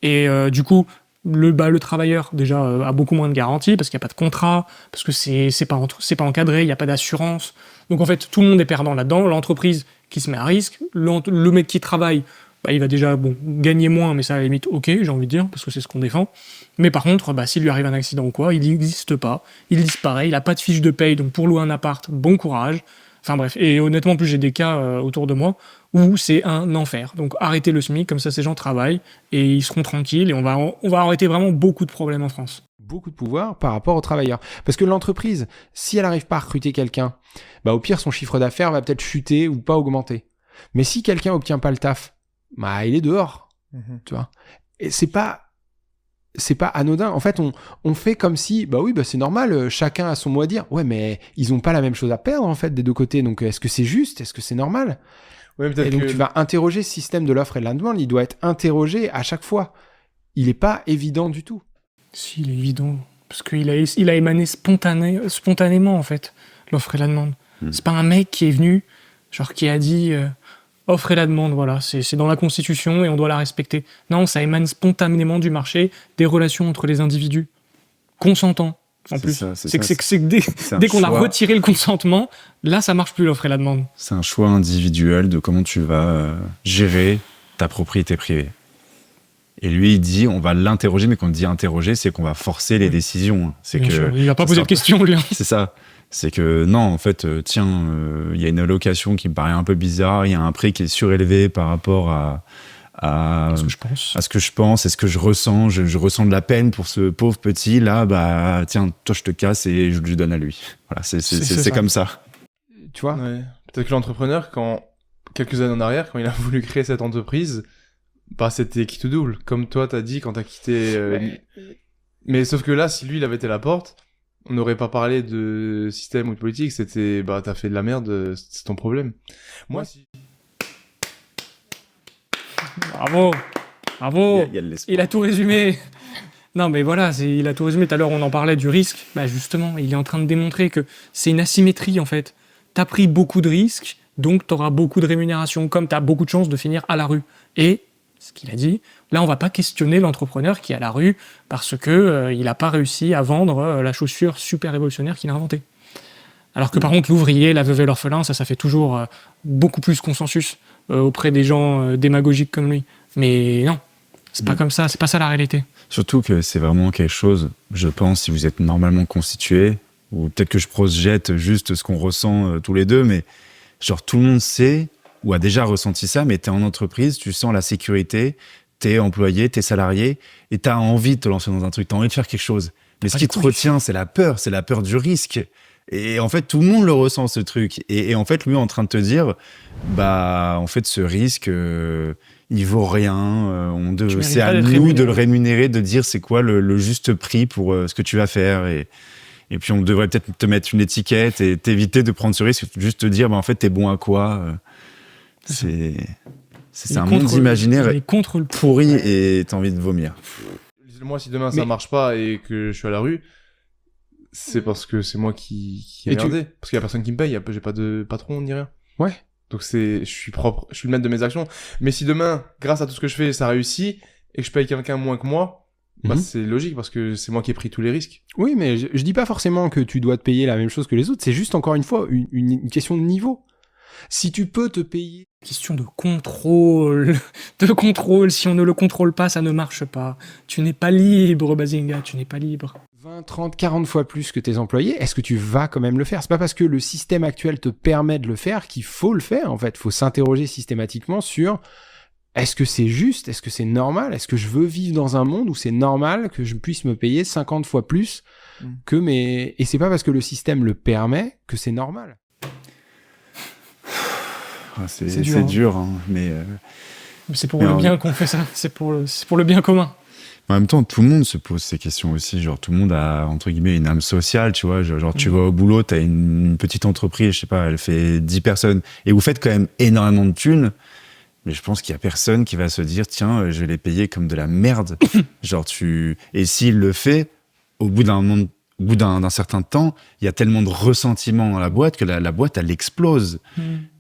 Et du coup, le travailleur, déjà, a beaucoup moins de garanties, parce qu'il n'y a pas de contrat, parce que c'est pas encadré, il n'y a pas d'assurance. Donc, en fait, tout le monde est perdant là-dedans. L'entreprise qui se met à risque, le mec qui travaille, bah, il va déjà gagner moins, mais ça, à la limite, ok, j'ai envie de dire, parce que c'est ce qu'on défend. Mais par contre, s'il lui arrive un accident ou quoi, il n'existe pas, il disparaît, il n'a pas de fiche de paye, donc pour louer un appart, bon courage. Enfin bref, et honnêtement, en plus, j'ai des cas autour de moi où c'est un enfer. Donc arrêtez le SMIC, comme ça ces gens travaillent et ils seront tranquilles et on va arrêter vraiment beaucoup de problèmes en France. Beaucoup de pouvoir par rapport aux travailleurs. Parce que l'entreprise, si elle n'arrive pas à recruter quelqu'un, bah au pire, son chiffre d'affaires va peut-être chuter ou pas augmenter. Mais si quelqu'un obtient pas le taf, bah il est dehors, tu vois. Et c'est pas anodin. En fait, on fait comme si, c'est normal, chacun a son mot à dire. Ouais, mais ils ont pas la même chose à perdre, en fait, des deux côtés. Donc, est-ce que c'est juste? Est-ce que c'est normal? Ouais, peut-être Et donc, que... tu vas interroger ce système de l'offre et de la demande. Il doit être interrogé à chaque fois. Il est pas évident du tout. Si, il est évident. Parce qu'il a émané spontanément, en fait, l'offre et la demande. C'est pas un mec qui est venu, genre qui a dit... offre et la demande, voilà, c'est dans la Constitution et on doit la respecter. Non, ça émane spontanément du marché, des relations entre les individus, consentants, en plus. C'est que dès qu'on a retiré le consentement, là, ça marche plus, l'offre et la demande. C'est un choix individuel de comment tu vas gérer ta propriété privée. Et lui, il dit, on va l'interroger, mais quand on dit interroger, c'est qu'on va forcer les décisions. C'est Bien que sûr, il va pas poser de questions, lui. C'est ça. C'est que non, en fait, il y a une allocation qui me paraît un peu bizarre, il y a un prix qui est surélevé par rapport à ce que je pense. À ce que je pense, et ce que je ressens. Je ressens de la peine pour ce pauvre petit, là, tiens, toi, je te casse et je lui donne à lui. Voilà, c'est comme ça. Tu vois ? Ouais. Peut-être que l'entrepreneur, quelques années en arrière, quand il a voulu créer cette entreprise, c'était qui tout double. Comme toi, t'as dit quand t'as quitté... Mais sauf que là, si lui, il avait été à la porte, on n'aurait pas parlé de système ou de politique, c'était, t'as fait de la merde, c'est ton problème. Moi, si... Bravo. Il y a de l'espoir. Il a tout résumé. Non, mais voilà, il a tout résumé. Tout à l'heure, on en parlait du risque. Justement, il est en train de démontrer que c'est une asymétrie, en fait. T'as pris beaucoup de risques, donc t'auras beaucoup de rémunération, comme t'as beaucoup de chances de finir à la rue. Et, ce qu'il a dit, là, on va pas questionner l'entrepreneur qui est à la rue parce que il a pas réussi à vendre la chaussure super révolutionnaire qu'il a inventée. Alors que par contre, l'ouvrier, la veuve et l'orphelin, ça fait toujours beaucoup plus consensus auprès des gens démagogiques comme lui. Mais non, c'est pas comme ça, c'est pas ça la réalité. Surtout que c'est vraiment quelque chose, je pense, si vous êtes normalement constitué, ou peut-être que je projette juste ce qu'on ressent tous les deux, mais genre tout le monde sait ou a déjà ressenti ça, mais t'es en entreprise, tu sens la sécurité, t'es employé, t'es salarié, et t'as envie de te lancer dans un truc, t'as envie de faire quelque chose. Mais ce qui te retient, c'est la peur du risque. Et en fait, tout le monde le ressent, ce truc. Et en fait, lui est en train de te dire, en fait, ce risque, il vaut rien. C'est à nous de le rémunérer, de dire c'est quoi le juste prix pour ce que tu vas faire. Et puis, on devrait peut-être te mettre une étiquette et t'éviter de prendre ce risque, juste te dire, en fait, t'es bon à quoi. C'est C'est un monde imaginaire il est contre le pourri et t'as envie de vomir. Moi, si demain ça marche pas et que je suis à la rue, c'est parce que c'est moi qui ai merdé. Parce qu'il y a personne qui me paye, j'ai pas de patron ni rien. Ouais. Donc je suis propre, je suis le maître de mes actions. Mais si demain, grâce à tout ce que je fais, ça réussit et que je paye quelqu'un moins que moi, bah c'est logique parce que c'est moi qui ai pris tous les risques. Oui, mais je dis pas forcément que tu dois te payer la même chose que les autres, c'est juste encore une fois une question de niveau. Si tu peux te payer... Question de contrôle, si on ne le contrôle pas, ça ne marche pas. Tu n'es pas libre, Bazinga, tu n'es pas libre. 20, 30, 40 fois plus que tes employés, est-ce que tu vas quand même le faire? C'est pas parce que le système actuel te permet de le faire qu'il faut le faire, en fait. Faut s'interroger systématiquement sur est-ce que c'est juste? Est-ce que c'est normal? Est-ce que je veux vivre dans un monde où c'est normal que je puisse me payer 50 fois plus que mes... Et c'est pas parce que le système le permet que c'est normal. C'est dur, hein, mais c'est pour le bien qu'on fait ça, c'est pour le bien commun. En même temps, tout le monde se pose ces questions aussi. Genre, tout le monde a, entre guillemets, une âme sociale, tu vois. Genre, tu vas au boulot, t'as une petite entreprise, je sais pas, elle fait 10 personnes, et vous faites quand même énormément de thunes. Mais je pense qu'il y a personne qui va se dire, tiens, je vais les payer comme de la merde. Genre, et s'il le fait, au bout d'un certain temps, il y a tellement de ressentiment dans la boîte que la boîte, elle explose.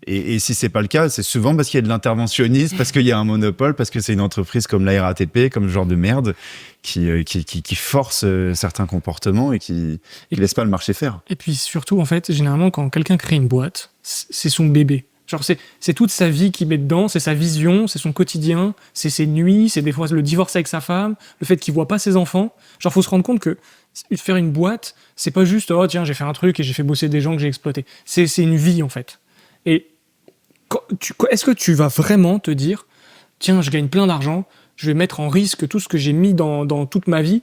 Et si c'est pas le cas, c'est souvent parce qu'il y a de l'interventionnisme, parce qu'il y a un monopole, parce que c'est une entreprise comme la RATP, comme ce genre de merde, qui force certains comportements et qui laisse pas le marché faire. Et puis surtout, en fait, généralement, quand quelqu'un crée une boîte, c'est son bébé. Genre, c'est toute sa vie qu'il met dedans, c'est sa vision, c'est son quotidien, c'est ses nuits, c'est des fois le divorce avec sa femme, le fait qu'il voit pas ses enfants. Genre, faut se rendre compte que faire une boîte, c'est pas juste, oh tiens, j'ai fait un truc et j'ai fait bosser des gens que j'ai exploités. C'est une vie, en fait. Et est-ce que tu vas vraiment te dire, tiens, je gagne plein d'argent, je vais mettre en risque tout ce que j'ai mis dans toute ma vie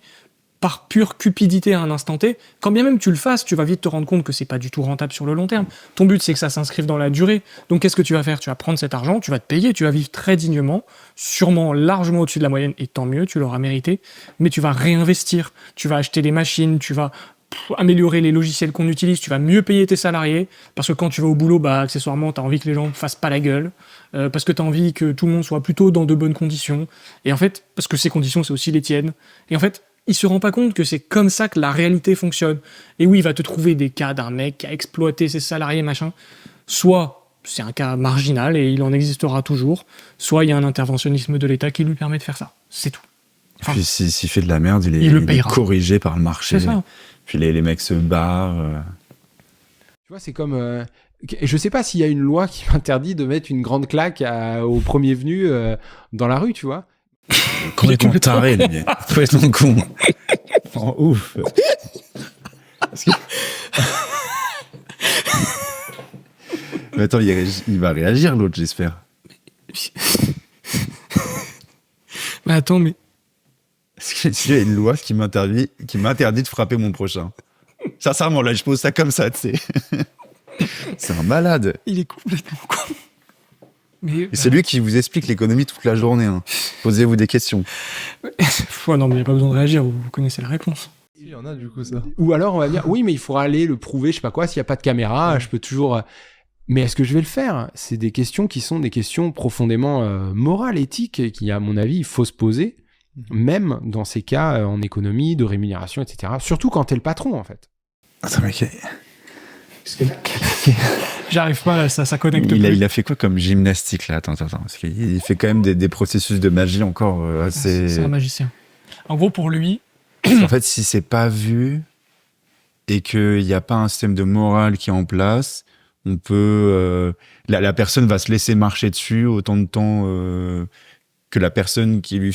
par pure cupidité à un instant T? Quand bien même tu le fasses, tu vas vite te rendre compte que c'est pas du tout rentable sur le long terme. Ton but, c'est que ça s'inscrive dans la durée. Donc qu'est-ce que tu vas faire? Tu vas prendre cet argent, tu vas te payer, tu vas vivre très dignement, sûrement largement au-dessus de la moyenne, et tant mieux, tu l'auras mérité, mais tu vas réinvestir, tu vas acheter des machines, tu vas améliorer les logiciels qu'on utilise, tu vas mieux payer tes salariés, parce que quand tu vas au boulot, bah accessoirement, t'as envie que les gens fassent pas la gueule, parce que t'as envie que tout le monde soit plutôt dans de bonnes conditions, et en fait, parce que ces conditions, c'est aussi les tiennes, et en fait, il se rend pas compte que c'est comme ça que la réalité fonctionne. Et oui, il va te trouver des cas d'un mec qui a exploité ses salariés, machin, soit c'est un cas marginal et il en existera toujours, soit il y a un interventionnisme de l'État qui lui permet de faire ça, c'est tout. Enfin, puis s'il fait de la merde, il est corrigé par le marché. C'est ça. Puis les mecs se barrent. Tu vois, c'est comme... je sais pas s'il y a une loi qui m'interdit de mettre une grande claque au premier venu dans la rue, tu vois. Complètement taré, le mec. Complètement con. Oh, ouf. Mais attends, il va réagir, l'autre, j'espère. Mais attends, mais... Est-ce qu'il y a une loi qui m'interdit de frapper mon prochain? Sincèrement, là, je pose ça comme ça, tu sais. C'est un malade. Il est complètement con. Et c'est lui qui vous explique l'économie toute la journée. Hein. Posez-vous des questions. Ouais, non, mais il n'y a pas besoin de réagir, vous connaissez la réponse. Il y en a du coup ça. Ou alors on va dire, oui, mais il faudra aller le prouver, je sais pas quoi, s'il n'y a pas de caméra, je peux toujours... Mais est-ce que je vais le faire? C'est des questions qui sont des questions profondément morales, éthiques, qui, à mon avis, il faut se poser, même dans ces cas en économie, de rémunération, etc. Surtout quand t'es le patron, en fait. Attends, mais J'arrive pas, là, ça connecte plus. Il a fait quoi comme gymnastique, là? Attends. Parce qu'il fait quand même des processus de magie encore assez... C'est un magicien. En gros, pour lui... En fait, si c'est pas vu et qu'il n'y a pas un système de morale qui est en place, on peut... la personne va se laisser marcher dessus autant de temps que la personne qui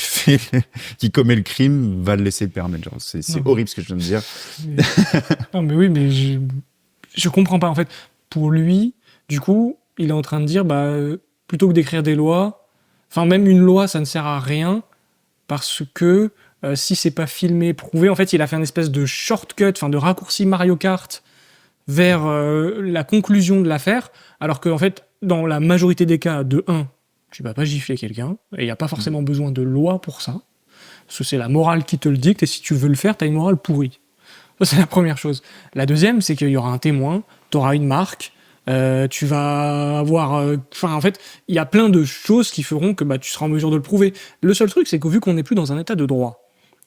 qui commet le crime va le laisser le permettre. Genre, c'est horrible ce que je viens de dire. Non, mais oui, mais je comprends pas. En fait, pour lui, du coup, il est en train de dire, plutôt que d'écrire des lois, enfin, même une loi, ça ne sert à rien parce que si c'est pas filmé, prouvé, en fait, il a fait une espèce de shortcut, enfin, de raccourci Mario Kart vers la conclusion de l'affaire, alors qu'en fait, dans la majorité des cas, de 1, tu vas pas gifler quelqu'un, et il n'y a pas forcément besoin de loi pour ça, parce que c'est la morale qui te le dicte, et si tu veux le faire, tu as une morale pourrie. Ça, c'est la première chose. La deuxième, c'est qu'il y aura un témoin, tu auras une marque, Tu vas avoir... en fait, il y a plein de choses qui feront que tu seras en mesure de le prouver. Le seul truc, c'est que vu qu'on n'est plus dans un état de droit,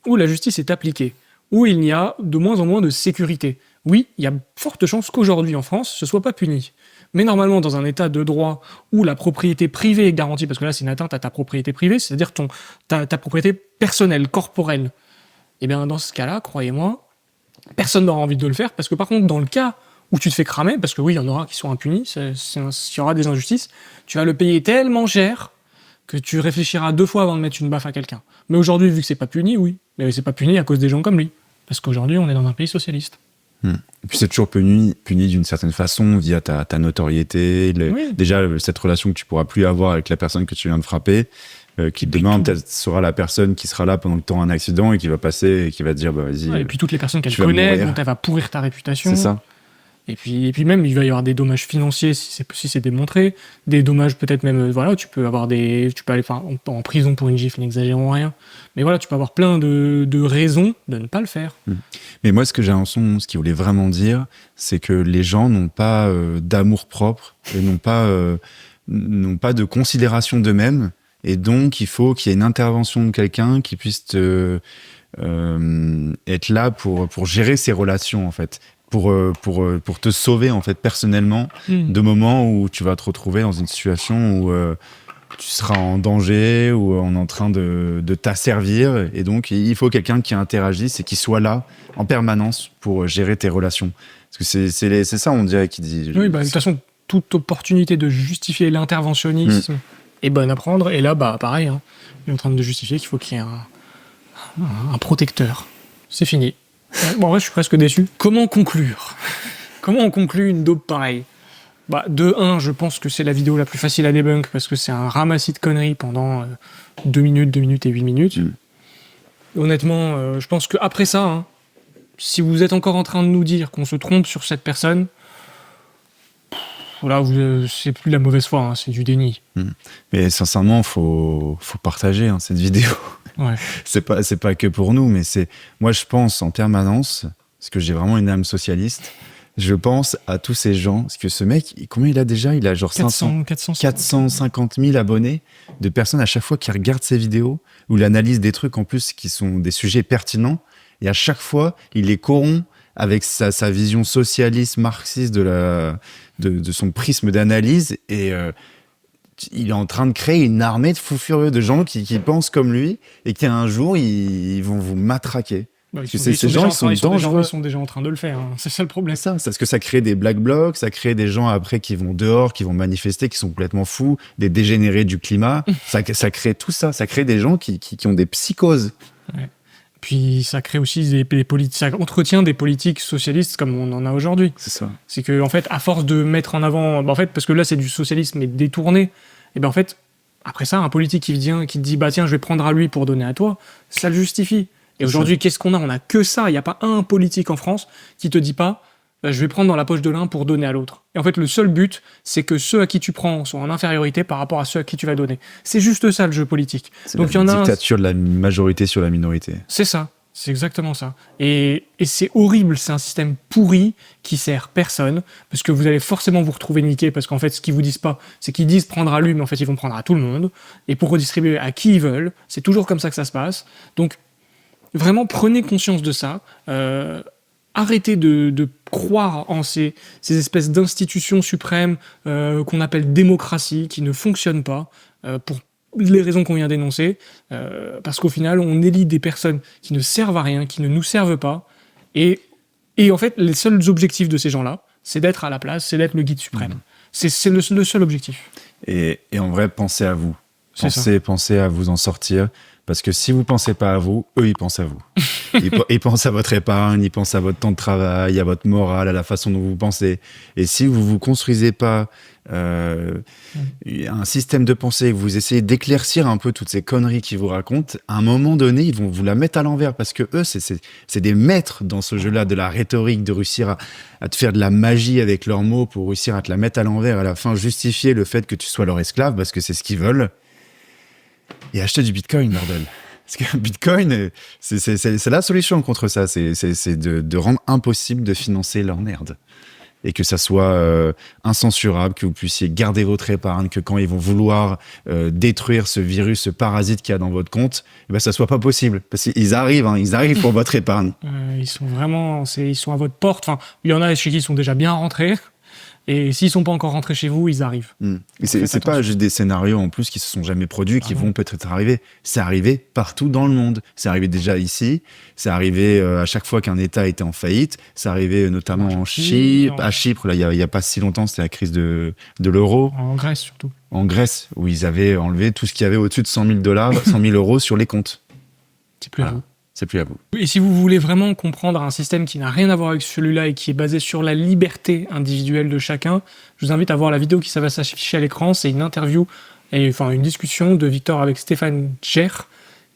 où la justice est appliquée, où il y a de moins en moins de sécurité, oui, il y a forte chance qu'aujourd'hui en France, ce soit pas puni. Mais normalement, dans un état de droit où la propriété privée est garantie, parce que là, c'est une atteinte à ta propriété privée, c'est-à-dire ta propriété personnelle, corporelle, et bien dans ce cas-là, croyez-moi, personne n'aura envie de le faire, parce que par contre, dans le cas où tu te fais cramer, parce que oui, il y en aura qui sont impunis, s'il y aura des injustices, tu vas le payer tellement cher que tu réfléchiras 2 fois avant de mettre une baffe à quelqu'un. Mais aujourd'hui, vu que c'est pas puni, oui. Mais c'est pas puni à cause des gens comme lui. Parce qu'aujourd'hui, on est dans un pays socialiste. Et puis c'est toujours puni d'une certaine façon via ta notoriété, Oui. déjà cette relation que tu pourras plus avoir avec la personne que tu viens de frapper, qui demain peut-être sera la personne qui sera là pendant que tu auras un accident et qui va passer et qui va te dire vas-y. Ouais, et puis toutes les personnes qu'elle tu vas connaît, mourir. dont elle va pourrir ta réputation. C'est ça. Et puis même, il va y avoir des dommages financiers si c'est démontré, des dommages peut-être même, tu peux aller en prison pour une gifle, n'exagérons rien. Mais voilà, tu peux avoir plein de raisons de ne pas le faire. Mais moi, ce que j'ai l'impression, ce qu'il voulait vraiment dire, c'est que les gens n'ont pas d'amour propre et n'ont pas de considération d'eux-mêmes. Et donc, il faut qu'il y ait une intervention de quelqu'un qui puisse être là pour gérer ces relations, en fait. Pour te sauver, en fait, personnellement, de moments où tu vas te retrouver dans une situation où tu seras en danger ou en train de t'asservir. Et donc, il faut quelqu'un qui interagisse et qui soit là en permanence pour gérer tes relations. Parce que c'est ça, on dirait, qui dit... Oui, de toute façon, toute opportunité de justifier l'interventionnisme est bonne à prendre. Et là, pareil, hein, il est en train de justifier qu'il faut qu'il y ait un protecteur. C'est fini. Bon, en vrai, je suis presque déçu. Comment conclure ? Comment on conclut une dope pareille ? De 1, je pense que c'est la vidéo la plus facile à débunk parce que c'est un ramassis de conneries pendant 2 minutes et 8 minutes. Honnêtement, je pense qu'après ça, hein, si vous êtes encore en train de nous dire qu'on se trompe sur cette personne, voilà, c'est plus de la mauvaise foi, hein, c'est du déni. Mais sincèrement, faut partager cette vidéo. Ouais. C'est pas que pour nous, mais moi je pense en permanence, parce que j'ai vraiment une âme socialiste, je pense à tous ces gens, parce que ce mec, combien il a déjà ? Il a genre 450 000 abonnés, de personnes à chaque fois qui regardent ses vidéos, où il analyse des trucs en plus qui sont des sujets pertinents, et à chaque fois, il les corrompt avec sa vision socialiste, marxiste de son prisme d'analyse, et il est en train de créer une armée de fous furieux, de gens qui pensent comme lui, et qui un jour, ils vont vous matraquer. Ces gens, ils sont dangereux. Ils sont déjà en train de le faire, hein. C'est ça le problème. C'est parce que ça crée des black blocs, ça crée des gens après qui vont dehors, qui vont manifester, qui sont complètement fous, des dégénérés du climat. ça crée tout ça. Ça crée des gens qui ont des psychoses. Ouais. Puis ça crée aussi des politiques, ça entretient des politiques socialistes comme on en a aujourd'hui. C'est ça. C'est que en fait, à force de mettre en avant, parce que là c'est du socialisme mais détourné, et en fait, après ça, un politique qui te dit tiens, je vais prendre à lui pour donner à toi, ça le justifie. Et aujourd'hui, qu'est-ce qu'on a ? On a que ça. Il n'y a pas un politique en France qui te dit pas je vais prendre dans la poche de l'un pour donner à l'autre. Et en fait, le seul but, c'est que ceux à qui tu prends sont en infériorité par rapport à ceux à qui tu vas donner. C'est juste ça, le jeu politique. Donc, la dictature de la majorité sur la minorité. C'est ça. C'est exactement ça. Et c'est horrible. C'est un système pourri qui sert personne parce que vous allez forcément vous retrouver niqué parce qu'en fait, ce qu'ils vous disent pas, c'est qu'ils disent prendre à lui, mais en fait, ils vont prendre à tout le monde. Et pour redistribuer à qui ils veulent, c'est toujours comme ça que ça se passe. Donc, vraiment, prenez conscience de ça. Arrêtez de croire en ces espèces d'institutions suprêmes qu'on appelle démocratie, qui ne fonctionnent pas pour les raisons qu'on vient d'énoncer, parce qu'au final, on élit des personnes qui ne servent à rien, qui ne nous servent pas, et en fait, les seuls objectifs de ces gens-là, c'est d'être à la place, c'est d'être le guide suprême. C'est le seul objectif. Et en vrai, pensez à vous. C'est Pensez à vous en sortir. Parce que si vous pensez pas à vous, eux, ils pensent à vous. Ils pensent à votre épargne, ils pensent à votre temps de travail, à votre morale, à la façon dont vous pensez. Et si vous construisez pas un système de pensée, que vous essayez d'éclaircir un peu toutes ces conneries qu'ils vous racontent, à un moment donné, ils vont vous la mettre à l'envers. Parce que eux, c'est des maîtres dans ce jeu-là, de la rhétorique, de réussir à te faire de la magie avec leurs mots pour réussir à te la mettre à l'envers, à la fin justifier le fait que tu sois leur esclave, parce que c'est ce qu'ils veulent. Et acheter du Bitcoin, bordel. Parce que Bitcoin, c'est la solution contre ça. C'est de rendre impossible de financer leur merde. et que ça soit incensurable, que vous puissiez garder votre épargne, que quand ils vont vouloir détruire ce virus, ce parasite qu'il y a dans votre compte, eh ben, ça soit pas possible. Parce qu'ils arrivent, ils arrivent pour votre épargne. Ils sont vraiment, ils sont à votre porte. Enfin, il y en a chez qui ils sont déjà bien rentrés. Et s'ils sont pas encore rentrés chez vous, ils arrivent. Et c'est pas juste des scénarios en plus qui se sont jamais produits, qui vont peut-être arriver. C'est arrivé partout dans le monde. C'est arrivé déjà ici. C'est arrivé à chaque fois qu'un État était en faillite. C'est arrivé notamment à Chypre. Là, il y a pas si longtemps, c'était la crise de l'euro. En Grèce surtout. En Grèce, où ils avaient enlevé tout ce qu'il y avait au-dessus de 100 000 euros sur les comptes. C'est plus à vous. C'est plus à vous. Et si vous voulez vraiment comprendre un système qui n'a rien à voir avec celui-là et qui est basé sur la liberté individuelle de chacun, je vous invite à voir la vidéo qui va s'afficher à l'écran. C'est une interview, une discussion de Victor avec Stéphane Djer,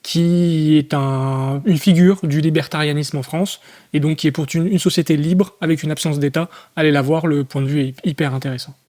qui est une figure du libertarianisme en France, et donc qui est pour une société libre avec une absence d'État. Allez la voir, le point de vue est hyper intéressant.